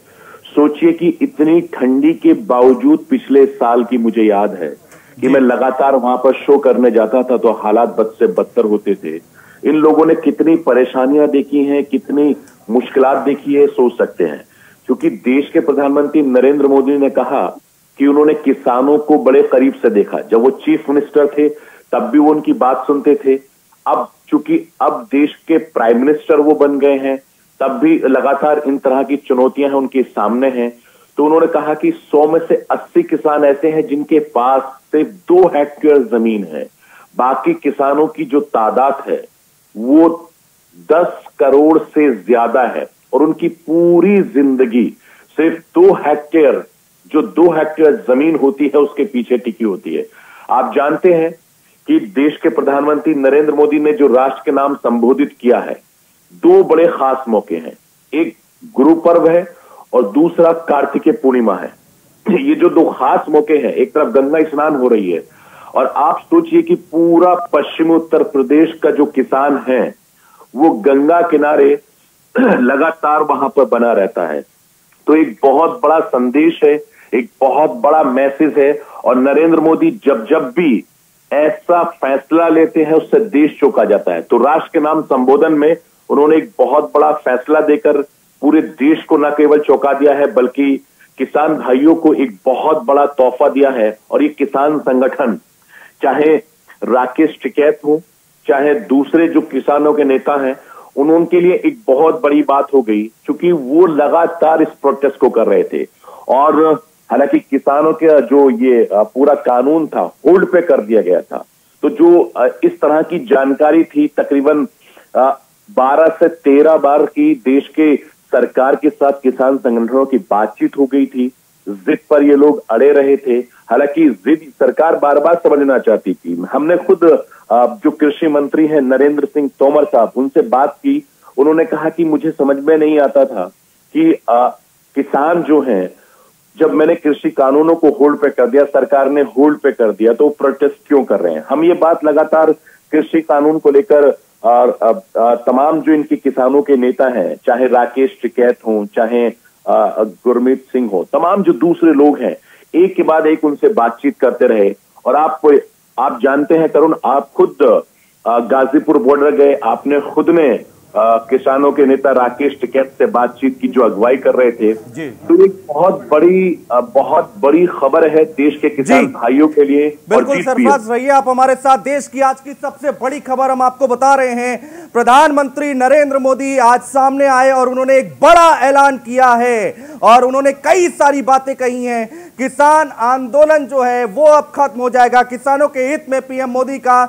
सोचिए कि इतनी ठंडी के बावजूद पिछले साल की मुझे याद है कि मैं लगातार वहां पर शो करने जाता था तो हालात बद से बदतर होते थे। इन लोगों ने कितनी परेशानियां देखी हैं, कितनी मुश्किलात देखी है, सोच सकते हैं। क्योंकि देश के प्रधानमंत्री नरेंद्र मोदी ने कहा कि उन्होंने किसानों को बड़े करीब से देखा। जब वो चीफ मिनिस्टर थे तब भी वो उनकी बात सुनते थे। अब चूंकि अब देश के प्राइम मिनिस्टर वो बन गए हैं, तब भी लगातार इन तरह की चुनौतियां हैं उनके सामने हैं। तो उन्होंने कहा कि 100 में से 80 किसान ऐसे हैं जिनके पास सिर्फ 2 हेक्टेयर जमीन है। बाकी किसानों की जो तादाद है वो 10 करोड़ से ज्यादा है और उनकी पूरी जिंदगी सिर्फ 2 हेक्टेयर, जो 2 हेक्टेयर जमीन होती है उसके पीछे टिकी होती है। आप जानते हैं कि देश के प्रधानमंत्री नरेंद्र मोदी ने जो राष्ट्र के नाम संबोधित किया है, 2 बड़े खास मौके हैं। एक गुरु पर्व है और दूसरा कार्तिकेय पूर्णिमा है। ये जो 2 खास मौके हैं, एक तरफ गंगा स्नान हो रही है और आप सोचिए कि पूरा पश्चिमी उत्तर प्रदेश का जो किसान है वो गंगा किनारे लगातार वहां पर बना रहता है। तो एक बहुत बड़ा संदेश है, एक बहुत बड़ा मैसेज है। और नरेंद्र मोदी जब भी ऐसा फैसला लेते हैं उससे देश चौंका जाता है। तो राष्ट्र के नाम संबोधन में उन्होंने एक बहुत बड़ा फैसला देकर पूरे देश को न केवल चौंका दिया है बल्कि किसान भाइयों को एक बहुत बड़ा तोहफा दिया है। और ये किसान संगठन, चाहे राकेश टिकैत हो, चाहे दूसरे जो किसानों के नेता हैं, उनके लिए एक बहुत बड़ी बात हो गई, क्योंकि वो लगातार इस प्रोटेस्ट को कर रहे थे। और हालांकि किसानों के जो ये पूरा कानून था होल्ड पे कर दिया गया था। तो जो इस तरह की जानकारी थी, तकरीबन 12 से 13 बार की देश के सरकार के साथ किसान संगठनों की बातचीत हो गई थी। जिद पर ये लोग अड़े रहे थे। हालांकि जिद सरकार बार बार समझना चाहती थी। हमने खुद जो कृषि मंत्री हैं नरेंद्र सिंह तोमर साहब, उनसे बात की। उन्होंने कहा कि मुझे समझ में नहीं आता था कि किसान जो हैं, जब मैंने कृषि कानूनों को होल्ड पे कर दिया, सरकार ने होल्ड पे कर दिया, तो प्रोटेस्ट क्यों कर रहे हैं। हम ये बात लगातार कृषि कानून को लेकर तमाम जो इनके किसानों के नेता हैं, चाहे राकेश टिकैत हो, चाहे गुरमीत सिंह हो, तमाम जो दूसरे लोग हैं, एक के बाद एक उनसे बातचीत करते रहे। और आप जानते हैं करुण, आप खुद गाजीपुर बॉर्डर गए, आपने खुद ने किसानों के नेता राकेश टिकैत से बातचीत की, जो अगुवाई कर रहे थे, तो एक बहुत बड़ी खबर है देश के किसान भाइयों के लिए।
बिल्कुल सरफराज, रहिए आप हमारे साथ। देश की आज की सबसे बड़ी खबर हम आपको बता रहे हैं। प्रधानमंत्री नरेंद्र मोदी आज सामने आए और उन्होंने एक बड़ा ऐलान किया है और उन्होंने कई सारी बातें कही हैं। किसान आंदोलन जो है वो अब खत्म हो जाएगा, किसानों के हित में पीएम मोदी का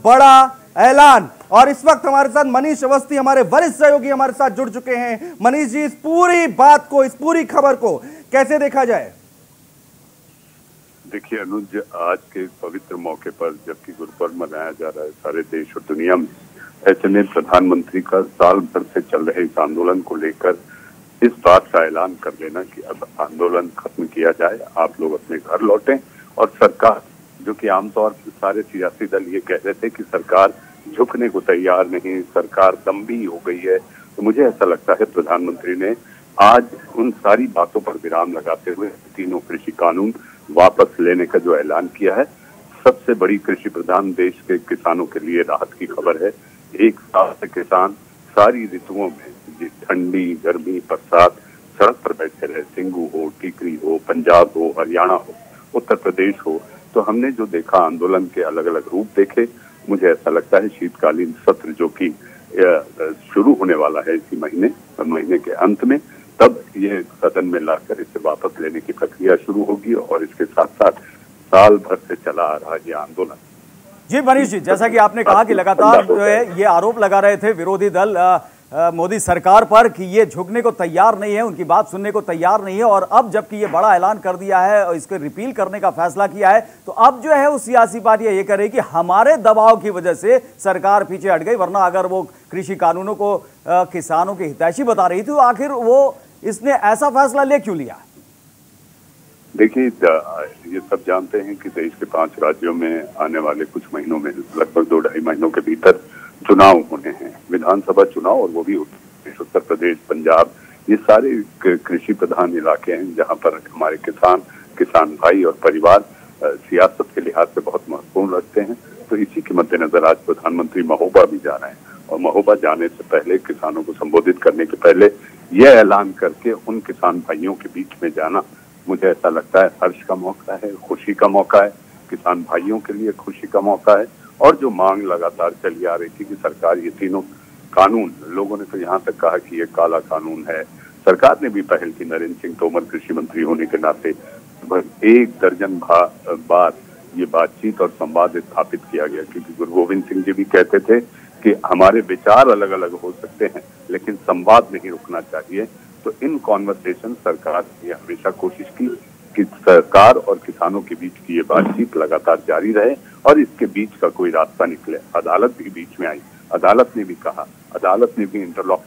बड़ा ऐलान। और इस वक्त हमारे साथ मनीष अवस्थी, हमारे वरिष्ठ सहयोगी हमारे साथ जुड़ चुके हैं। मनीष जी, इस पूरी बात को, इस पूरी खबर को कैसे देखा जाए?
देखिए अनुज, आज के पवित्र मौके पर जबकि गुरुपर्व मनाया जा रहा है सारे देश और दुनिया में, ऐसे में प्रधानमंत्री का साल भर से चल रहे इस आंदोलन को लेकर इस बात का ऐलान कर देना कि अब आंदोलन खत्म किया जाए, आप लोग अपने घर लौटें। और सरकार, जो कि आमतौर पर सारे सियासी दल ये कह रहे थे कि सरकार झुकने को तैयार नहीं, सरकार दम्भी हो गई है, तो मुझे ऐसा लगता है प्रधानमंत्री ने आज उन सारी बातों पर विराम लगाते हुए तीनों कृषि कानून वापस लेने का जो ऐलान किया है, सबसे बड़ी कृषि प्रधान देश के किसानों के लिए राहत की खबर है। एक साल से किसान सारी ऋतुओं में, ठंडी, गर्मी, बरसात, सड़क पर बैठे रहे। सिंगू हो, टिकरी हो, पंजाब हो, हरियाणा हो, उत्तर प्रदेश हो, तो हमने जो देखा आंदोलन के अलग अलग रूप देखे। मुझे ऐसा लगता है शीतकालीन सत्र जो कि शुरू होने वाला है इसी महीने के अंत में, तब ये सदन में लाकर इसे वापस लेने की प्रक्रिया शुरू होगी और इसके साथ साथ साल भर से चला आ रहा ये आंदोलन।
जी मनीष जी, जैसा कि आपने कहा कि लगातार जो है ये आरोप लगा रहे थे विरोधी दल मोदी सरकार पर कि ये झुकने को तैयार नहीं है, उनकी बात सुनने को तैयार नहीं है। और अब जबकि ये बड़ा ऐलान कर दिया है और इसको रिपील करने का फैसला किया है, तो अब जो है वो सियासी पार्टियां ये कह रही कि हमारे दबाव की वजह से सरकार पीछे हट गई, वरना अगर वो कृषि कानूनों को किसानों के हितैषी बता रही थी तो आखिर वो इसने ऐसा फैसला ले क्यों लिया?
देखिए, ये सब जानते हैं कि देश के 5 राज्यों में आने वाले कुछ महीनों में, लगभग 2-2.5 महीनों के भीतर चुनाव होने हैं, विधानसभा चुनाव, और वो भी उत्तर प्रदेश, पंजाब, ये सारे कृषि प्रधान इलाके हैं जहां पर हमारे किसान भाई और परिवार सियासत के लिहाज से बहुत महत्वपूर्ण रखते हैं। तो इसी के मद्देनजर आज प्रधानमंत्री महोबा भी जा रहे हैं और महोबा जाने से पहले, किसानों को संबोधित करने के पहले यह ऐलान करके उन किसान भाइयों के बीच में जाना, मुझे ऐसा लगता है हर्ष का मौका है, खुशी का मौका है, किसान भाइयों के लिए खुशी का मौका है। और जो मांग लगातार चली आ रही थी कि सरकार ये तीनों कानून, लोगों ने तो यहाँ तक कहा कि ये काला कानून है, सरकार ने भी पहल की। नरेंद्र सिंह तोमर कृषि मंत्री होने के नाते 1 दर्जन बार ये बातचीत और संवाद स्थापित किया गया, क्योंकि गुरु गोविंद सिंह जी भी कहते थे कि हमारे विचार अलग अलग हो सकते हैं लेकिन संवाद नहीं रुकना चाहिए। तो इन कॉन्वर्सेशन सरकार ने हमेशा कोशिश की कि सरकार और किसानों के बीच की ये बातचीत लगातार जारी रहे और इसके बीच का कोई रास्ता निकले। अदालत भी बीच में आई, अदालत ने भी कहा, अदालत ने भी इंटरलॉक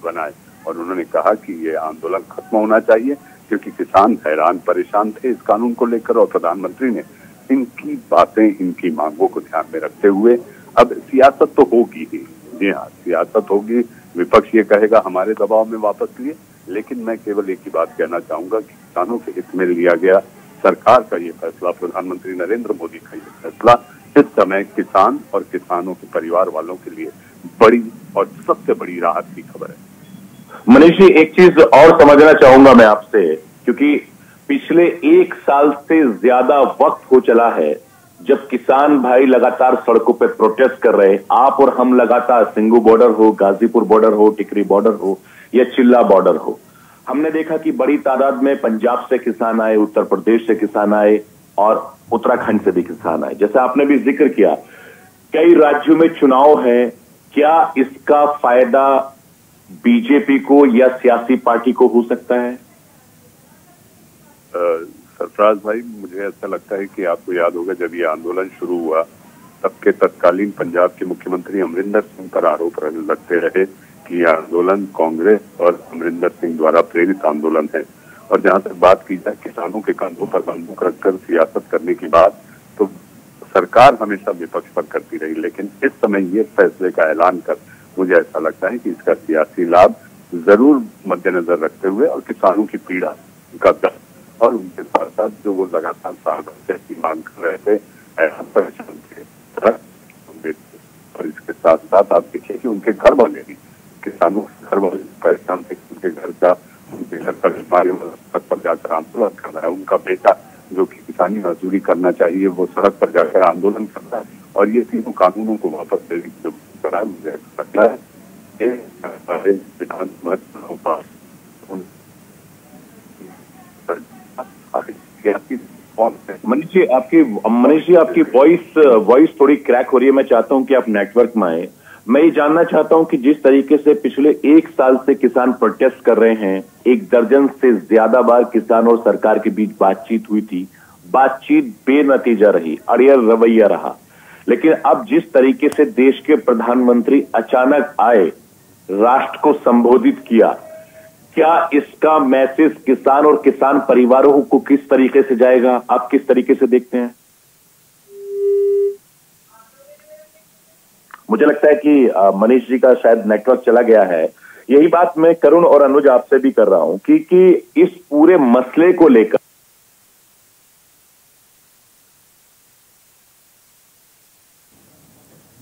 बनाए और उन्होंने कहा कि ये आंदोलन खत्म होना चाहिए, क्योंकि किसान हैरान परेशान थे इस कानून को लेकर। और प्रधानमंत्री ने इनकी बातें, इनकी मांगों को ध्यान में रखते हुए, अब सियासत तो होगी ही, जी हाँ सियासत होगी, विपक्ष ये कहेगा हमारे दबाव में वापस लिए, लेकिन मैं केवल एक ही बात कहना चाहूंगा कि किसानों के हित में लिया गया सरकार का ये फैसला, प्रधानमंत्री नरेंद्र मोदी का ये फैसला इस समय किसान और किसानों के परिवार वालों के लिए बड़ी और सबसे बड़ी राहत की खबर है।
मनीष जी, एक चीज और समझना चाहूंगा मैं आपसे, क्योंकि पिछले 1 साल से ज्यादा वक्त हो चला है जब किसान भाई लगातार सड़कों पे प्रोटेस्ट कर रहे हैं। आप और हम लगातार, सिंगू बॉर्डर हो, गाजीपुर बॉर्डर हो, टिकरी बॉर्डर हो या चिल्ला बॉर्डर हो, हमने देखा कि बड़ी तादाद में पंजाब से किसान आए, उत्तर प्रदेश से किसान आए और उत्तराखंड से भी किसान आए। जैसे आपने भी जिक्र किया, कई राज्यों में चुनाव है, क्या इसका फायदा बीजेपी को या सियासी पार्टी को हो सकता है?
सरफराज भाई, मुझे ऐसा लगता है कि आपको याद होगा जब ये आंदोलन शुरू हुआ तब के तत्कालीन पंजाब के मुख्यमंत्री अमरिंदर सिंह पर आरोप लगते रहे कि यह आंदोलन कांग्रेस और अमरिंदर सिंह द्वारा प्रेरित आंदोलन है। और जहां तक बात की जाए किसानों के कंधों पर बंदूक रखकर सियासत करने की बात, तो सरकार हमेशा विपक्ष पर करती रही, लेकिन इस समय ये फैसले का ऐलान कर मुझे ऐसा लगता है कि इसका सियासी लाभ जरूर मद्देनजर रखते हुए और किसानों की पीड़ा का दर्द और उनके साथ साथ जो वो लगातार साल भर से मांग कर रहे थे, परेशान थे, और इसके साथ साथ आप देखिए कि उनके घर बने नहीं, किसानों के घर वाले परेशान थे, उनके घर का उनके घर पर सड़क पर जाकर आंदोलन कर रहा है। उनका बेटा जो कि किसानी मजदूरी करना चाहिए वो सड़क पर जाकर आंदोलन कर रहा है। और ये तीनों कानूनों को वापस लेने की जो करा मुझे लगता है
मनीष जी आपकी वॉइस थोड़ी क्रैक हो रही है। मैं चाहता हूं कि आप नेटवर्क में आए। मैं ये जानना चाहता हूं कि जिस तरीके से पिछले 1 साल से किसान प्रोटेस्ट कर रहे हैं, 1 दर्जन से ज्यादा बार किसान और सरकार के बीच बातचीत हुई थी, बातचीत बेनतीजा रही, अड़ियल रवैया रहा। लेकिन अब जिस तरीके से देश के प्रधानमंत्री अचानक आए, राष्ट्र को संबोधित किया, क्या इसका मैसेज किसान और किसान परिवारों को किस तरीके से जाएगा? आप किस तरीके से देखते हैं? मुझे लगता है कि मनीष जी का शायद नेटवर्क चला गया है। यही बात मैं करुण और अनुज आपसे भी कर रहा हूं कि इस पूरे मसले को लेकर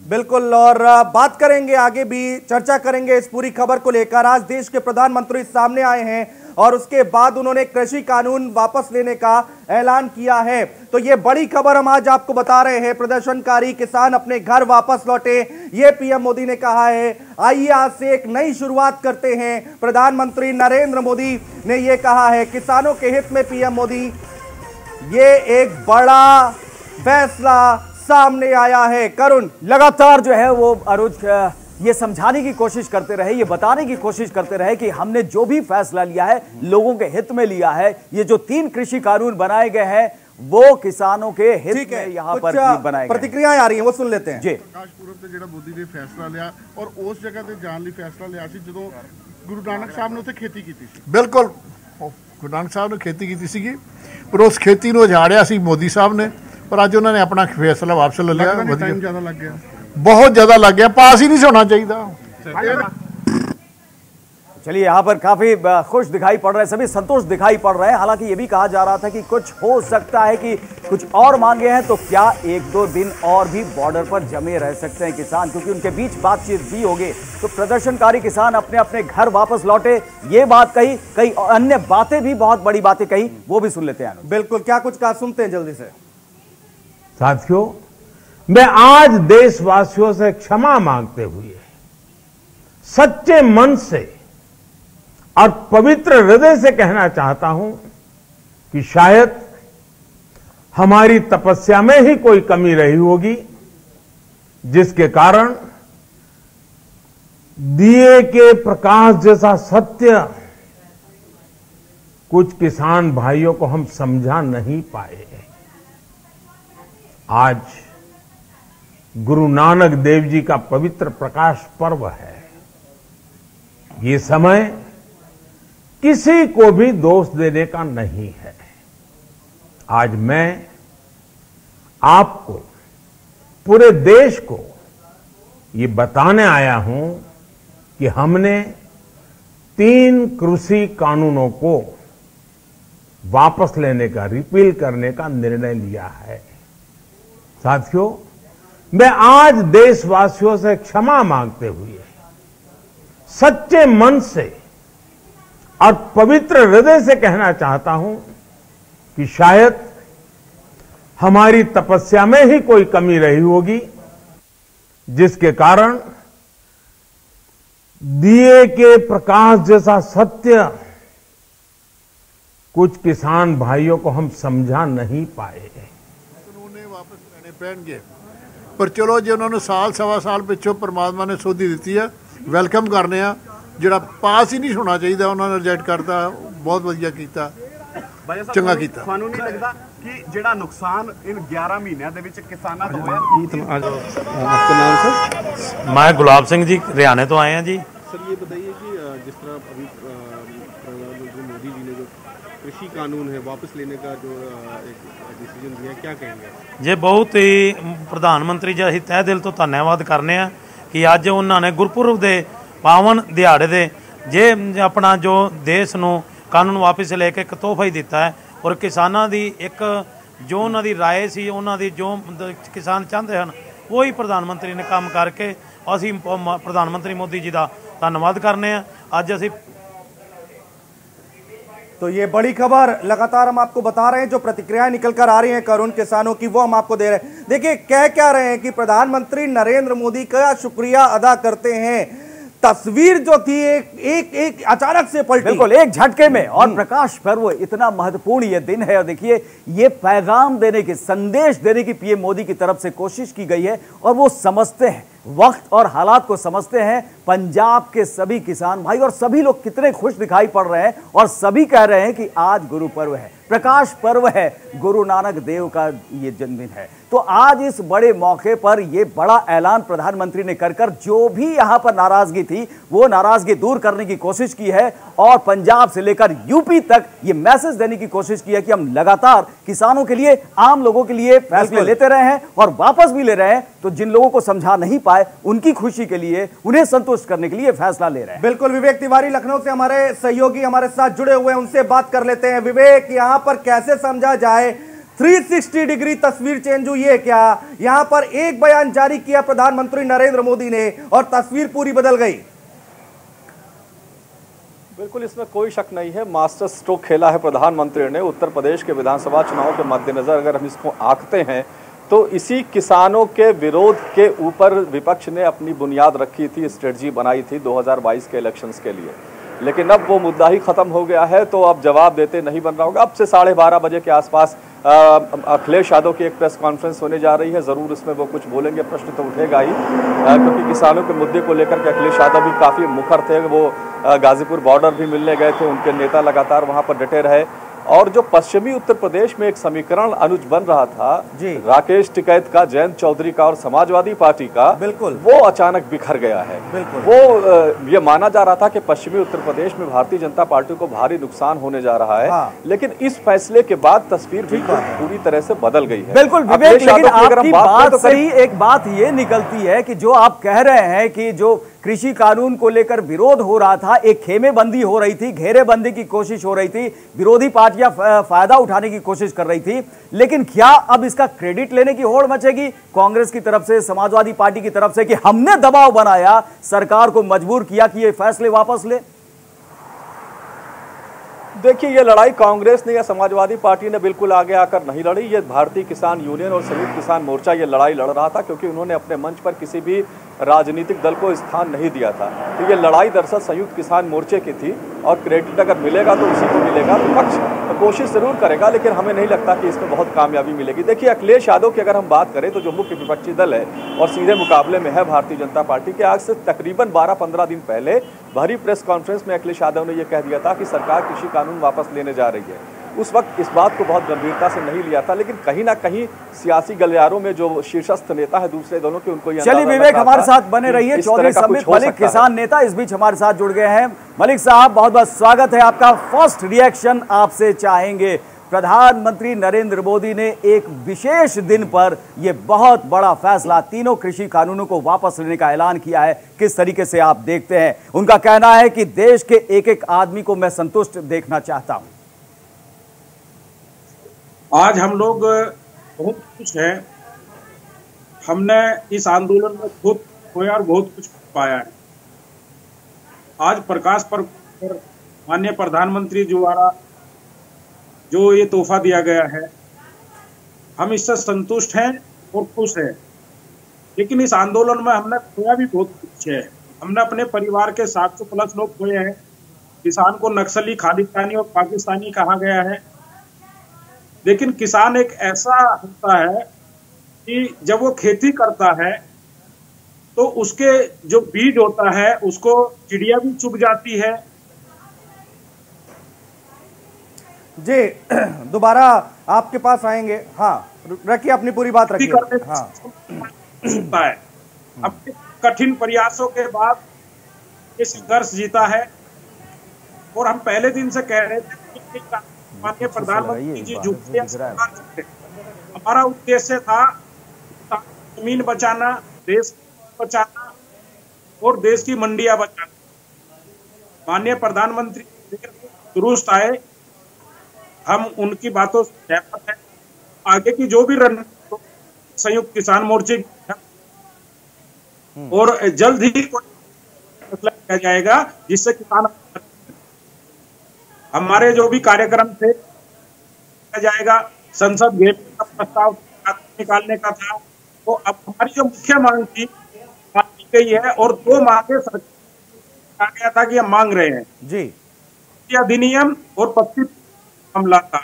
बिल्कुल, और बात करेंगे, आगे भी चर्चा करेंगे इस पूरी खबर को लेकर। आज देश के प्रधानमंत्री सामने आए हैं और उसके बाद उन्होंने कृषि कानून वापस लेने का ऐलान किया है। तो ये बड़ी खबर हम आज आपको बता रहे हैं। प्रदर्शनकारी किसान अपने घर वापस लौटे, ये पीएम मोदी ने कहा है। आइए आज से एक नई शुरुआत करते हैं। प्रधानमंत्री नरेंद्र मोदी ने ये कहा है, किसानों के हित में पीएम मोदी, ये एक बड़ा फैसला सामने आया है। करुण, लगातार जो है वो अरुज ये समझाने की कोशिश करते रहे, ये बताने की कोशिश करते रहे कि हमने जो भी फैसला लिया है लोगों के हित में लिया है। ये जो 3 कृषि कानून बनाए गए हैं वो किसानों के हित में यहाँ पर बनाए गए। प्रतिक्रियाएं आ रही हैं, वो सुन लेते हैं जी।
प्रकाश पुरब से जेड़ा मोदी ने फैसला लिया और उस जगह ते जान ਲਈ फैसला लिया सी ਜਦੋਂ गुरु नानक साहब ने ਉੱਥੇ खेती की थी।
बिल्कुल, गुरु नानक साहब ने खेती की सी, पर उस खेती ਨੂੰ ਉਜਾੜਿਆ ਸੀ मोदी साहब ने, पर ਅੱਜ ਉਹਨਾਂ ਨੇ ਆਪਣਾ फैसला वापस ले लिया।
टाइम ज्यादा लग गया,
बहुत ज्यादा लग गया, पास ही नहीं होना चाहिए।
चलिए, यहाँ पर काफी खुश दिखाई पड़ रहे हैं, सभी संतोष दिखाई पड़ रहे हैं। हालांकि ये भी कहा जा रहा था कि कुछ हो सकता है कि कुछ और मांगे हैं, तो क्या 1-2 दिन और भी बॉर्डर पर जमे रह सकते हैं किसान, क्योंकि उनके बीच बातचीत भी होगी। तो प्रदर्शनकारी किसान अपने अपने घर वापस लौटे, ये बात कही, कई अन्य बातें भी, बहुत बड़ी बातें कही, वो भी सुन लेते हैं। बिल्कुल, क्या कुछ कहा, सुनते हैं जल्दी से।
साथियों, मैं आज देशवासियों से क्षमा मांगते हुए सच्चे मन से और पवित्र हृदय से कहना चाहता हूं कि शायद हमारी तपस्या में ही कोई कमी रही होगी, जिसके कारण दिए के प्रकाश जैसा सत्य कुछ किसान भाइयों को हम समझा नहीं पाए। आज गुरु नानक देव जी का पवित्र प्रकाश पर्व है। ये समय किसी को भी दोष देने का नहीं है। आज मैं आपको, पूरे देश को ये बताने आया हूं कि हमने 3 कृषि कानूनों को वापस लेने का, रिपील करने का निर्णय लिया है। साथियों, मैं आज देशवासियों से क्षमा मांगते हुए सच्चे मन से और पवित्र हृदय से कहना चाहता हूं कि शायद हमारी तपस्या में ही कोई कमी रही होगी, जिसके कारण दिए के प्रकाश जैसा सत्य कुछ किसान भाइयों को हम समझा नहीं पाए।
वापस लेने पैणगे, पर चलो जो उन्होंने साल सवा साल पिछों परमात्मा ने सोधी दी है, वेलकम करने आ। ਜਿਹੜਾ ਪਾਸ ਹੀ ਨਹੀਂ ਹੋਣਾ ਚਾਹੀਦਾ ਉਹਨਾਂ ਨੇ ਰਿਜੈਕਟ ਕਰਤਾ, ਬਹੁਤ ਵਧੀਆ ਕੀਤਾ, ਚੰਗਾ ਕੀਤਾ।
ਤੁਹਾਨੂੰ ਨਹੀਂ ਲੱਗਦਾ कि ਜਿਹੜਾ नुकसान इन 11 महीनों ਦੇ ਵਿੱਚ किसानों को होया?
आपका नाम सर? मैं गुलाब सिंह जी, हरियाणा तो आए हैं जी।
सर ये बताइए कि जिस तरह अभी प्रधानमंत्री मोदी जी ने जो कृषि कानून है वापस लेने का जो एक डिसीजन दिया, क्या कहेंगे?
ये बहुत ही प्रधानमंत्री जी ਅਸੀਂ ਤਹਿ ਦਿਲ ਤੋਂ ਧੰਨਵਾਦ ਕਰਨੇ ਆ ਕਿ ਅੱਜ ਉਹਨਾਂ ਨੇ ਗੁਰਪੁਰਬ ਦੇ ਪਾਵਨ ਦਿਹਾੜੇ ਦੇ ਜੇ ਆਪਣਾ ਜੋ ਦੇਸ਼ ਨੂੰ ਕਾਨੂੰਨ ਵਾਪਸ ਲੈ ਕੇ ਇੱਕ ਤੋਹਫਾ ਹੀ ਦਿੱਤਾ ਹੈ। ਔਰ ਕਿਸਾਨਾਂ ਦੀ ਇੱਕ ਜੋ ਉਹਨਾਂ ਦੀ ਰਾਏ ਸੀ, ਉਹਨਾਂ ਦੀ ਜੋ ਕਿਸਾਨ ਚਾਹੁੰਦੇ ਹਨ, ਉਹੀ ਪ੍ਰਧਾਨ ਮੰਤਰੀ ਨੇ ਕੰਮ ਕਰਕੇ ਅਸੀਂ ਪ੍ਰਧਾਨ ਮੰਤਰੀ ਮੋਦੀ ਜੀ ਦਾ ਧੰਨਵਾਦ ਕਰਨੇ ਆ। ਅੱਜ ਅਸੀਂ
तो ये बड़ी खबर लगातार हम आपको बता रहे हैं, जो प्रतिक्रियाएं निकल कर आ रही हैं करुण किसानों की, वो हम आपको दे रहे हैं। देखिए कह क्या रहे हैं कि प्रधानमंत्री नरेंद्र मोदी का शुक्रिया अदा करते हैं। तस्वीर जो थी एक अचानक से पलटी, बिल्कुल एक झटके में। और प्रकाश पर्व इतना महत्वपूर्ण ये दिन है, और देखिए ये पैगाम देने की, संदेश देने की पीएम मोदी की तरफ से कोशिश की गई है, और वो समझते हैं, वक्त और हालात को समझते हैं। पंजाब के सभी किसान भाई और सभी लोग कितने खुश दिखाई पड़ रहे हैं, और सभी कह रहे हैं कि आज गुरु पर्व है, प्रकाश पर्व है, गुरु नानक देव का ये जन्मदिन है। तो आज इस बड़े मौके पर ये बड़ा ऐलान प्रधानमंत्री ने कर जो भी यहां पर नाराजगी थी वो नाराजगी दूर करने की कोशिश की है, और पंजाब से लेकर यूपी तक ये मैसेज देने की कोशिश की है कि हम लगातार किसानों के लिए, आम लोगों के लिए फैसले लेते रहे हैं और वापस भी ले रहे हैं। तो जिन लोगों को समझा नहीं पाए उनकी खुशी के लिए, उन्हें संतुष्ट करने के लिए फैसला ले रहे हैं। बिल्कुल, विवेक तिवारी लखनऊ से हमारे सहयोगी हमारे साथ जुड़े हुए हैं, उनसे बात कर लेते हैं। विवेक, यहां पर कैसे समझा जाए 360 डिग्री तस्वीर चेंज हुई है क्या? यहां पर एक बयान जारी किया प्रधानमंत्री नरेंद्र मोदी ने और तस्वीर पूरी बदल गई।
बिल्कुल, इसमें कोई शक नहीं है, मास्टर स्ट्रोक खेला है प्रधानमंत्री ने। उत्तर प्रदेश के विधानसभा चुनाव के मद्देनजर अगर हम इसको आंकते हैं तो इसी किसानों के विरोध के ऊपर विपक्ष ने अपनी बुनियाद रखी थी, स्ट्रेटजी बनाई थी 2022 के इलेक्शंस के लिए। लेकिन अब वो मुद्दा ही खत्म हो गया है, तो अब जवाब देते नहीं बन रहा होगा। अब से 12:30 बजे के आसपास अखिलेश यादव की एक प्रेस कॉन्फ्रेंस होने जा रही है। ज़रूर इसमें वो कुछ बोलेंगे, प्रश्न तो उठेगा ही, क्योंकि किसानों के मुद्दे को लेकर के अखिलेश यादव भी काफ़ी मुखर थे। वो गाजीपुर बॉर्डर भी मिलने गए थे, उनके नेता लगातार वहाँ पर डटे रहे। और जो पश्चिमी उत्तर प्रदेश में एक समीकरण अनुज बन रहा था जी, राकेश टिकैत का, जयंत चौधरी का और समाजवादी पार्टी का, बिल्कुल वो अचानक बिखर गया है। बिल्कुल वो ये माना जा रहा था कि पश्चिमी उत्तर प्रदेश में भारतीय जनता पार्टी को भारी नुकसान होने जा रहा है। हाँ। लेकिन इस फैसले के बाद तस्वीर बिल्कुल पूरी तरह से बदल गई है। बिल्कुल विवेक, लेकिन आपकी बात से ही एक बात ये निकलती है कि जो आप कह रहे हैं कि जो कृषि कानून को लेकर विरोध हो रहा था, एक खेमेबंदी हो रही थी, घेरेबंदी की कोशिश हो रही थी, विरोधी पार्टियां फायदा उठाने की कोशिश कर रही थी, लेकिन क्या अब इसका क्रेडिट लेने की होड़ मचेगी कांग्रेस की तरफ से, समाजवादी पार्टी की तरफ से कि हमने दबाव बनाया, सरकार को मजबूर किया कि ये फैसले वापस ले? देखिए, ये लड़ाई कांग्रेस ने या समाजवादी पार्टी ने बिल्कुल आगे आकर नहीं लड़ी। ये भारतीय किसान यूनियन और संयुक्त किसान मोर्चा ये लड़ाई लड़ रहा था, क्योंकि उन्होंने अपने मंच पर किसी भी राजनीतिक दल को स्थान नहीं दिया था। तो ये लड़ाई दरअसल संयुक्त किसान मोर्चे की थी, और क्रेडिट अगर मिलेगा तो उसी को मिलेगा। विपक्ष कोशिश जरूर करेगा, लेकिन हमें नहीं लगता कि इसमें बहुत कामयाबी मिलेगी। देखिए, अखिलेश यादव की अगर हम बात करें तो जो मुख्य विपक्षी दल है और सीधे मुकाबले में है भारतीय जनता पार्टी के, आज से तकरीबन 12-15 दिन पहले भरी प्रेस कॉन्फ्रेंस में अखिलेश यादव ने यह कह दिया था कि सरकार कृषि कानून वापस लेने जा रही है। उस वक्त इस बात को बहुत गंभीरता से नहीं लिया था, लेकिन कहीं ना कहीं सियासी गलियारों में जो शीर्षस्थ नेता है दूसरे दलों के, उनको चलिए विवेक हमारे साथ बने रहिए। चौधरी संबित मलिक किसान नेता इस बीच हमारे साथ जुड़ गए हैं। मलिक साहब, बहुत बहुत स्वागत है आपका। फर्स्ट रिएक्शन आपसे चाहेंगे। प्रधानमंत्री नरेंद्र मोदी ने एक विशेष दिन पर यह बहुत बड़ा फैसला, तीनों कृषि कानूनों को वापस लेने का ऐलान किया है, किस तरीके से आप देखते हैं? उनका कहना है कि देश के एक एक आदमी को मैं संतुष्ट देखना चाहता हूं।
आज हम लोग बहुत खुश हैं। हमने इस आंदोलन में बहुत खोया और बहुत कुछ पाया है। आज प्रकाश पर्व पर माननीय प्रधानमंत्री द्वारा जो ये तोहफा दिया गया है, हम इससे संतुष्ट हैं और खुश हैं। लेकिन इस आंदोलन में हमने खोया भी बहुत कुछ है। हमने अपने परिवार के 700+ लोग खोए हैं। किसान को नक्सली, खालिस्तानी और पाकिस्तानी कहा गया है। लेकिन किसान एक ऐसा होता है कि जब वो खेती करता है तो उसके जो बीज होता है उसको चिड़िया भी चुग जाती है।
जी, दोबारा आपके पास आएंगे। हाँ, रखिए अपनी पूरी बात रखिए। हाँ,
है अपने कठिन प्रयासों के बाद ये संघर्ष जीता है। और हम पहले दिन से कह रहे थे कि माननीय प्रधानमंत्री जी झुकते, हमारा उद्देश्य था जमीन बचाना, देश बचाना और देश की मंडियां बचाना। माननीय प्रधानमंत्री दुरुस्त आए, हम उनकी बातों से सहमत हैं। आगे की जो भी रणनीति संयुक्त किसान मोर्चे की और जल्द ही किया जाएगा, जिससे किसान हमारे जो भी कार्यक्रम थे किया जाएगा। संसद घेरने का प्रस्ताव निकालने का था, तो अब हमारी जो मुख्य मांग थी की गई है और 2 मांगे सरकार आ गया था कि हम मांग रहे हैं
जी,
अधिनियम और 25 मामला था।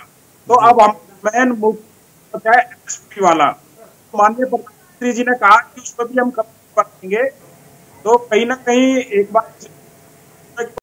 तो अब हम मेन मुद्दा है एक्सपी वाला, माननीय प्रधानमंत्री जी ने कहा कि उस पर भी हम करेंगे। तो कहीं ना कहीं एक बार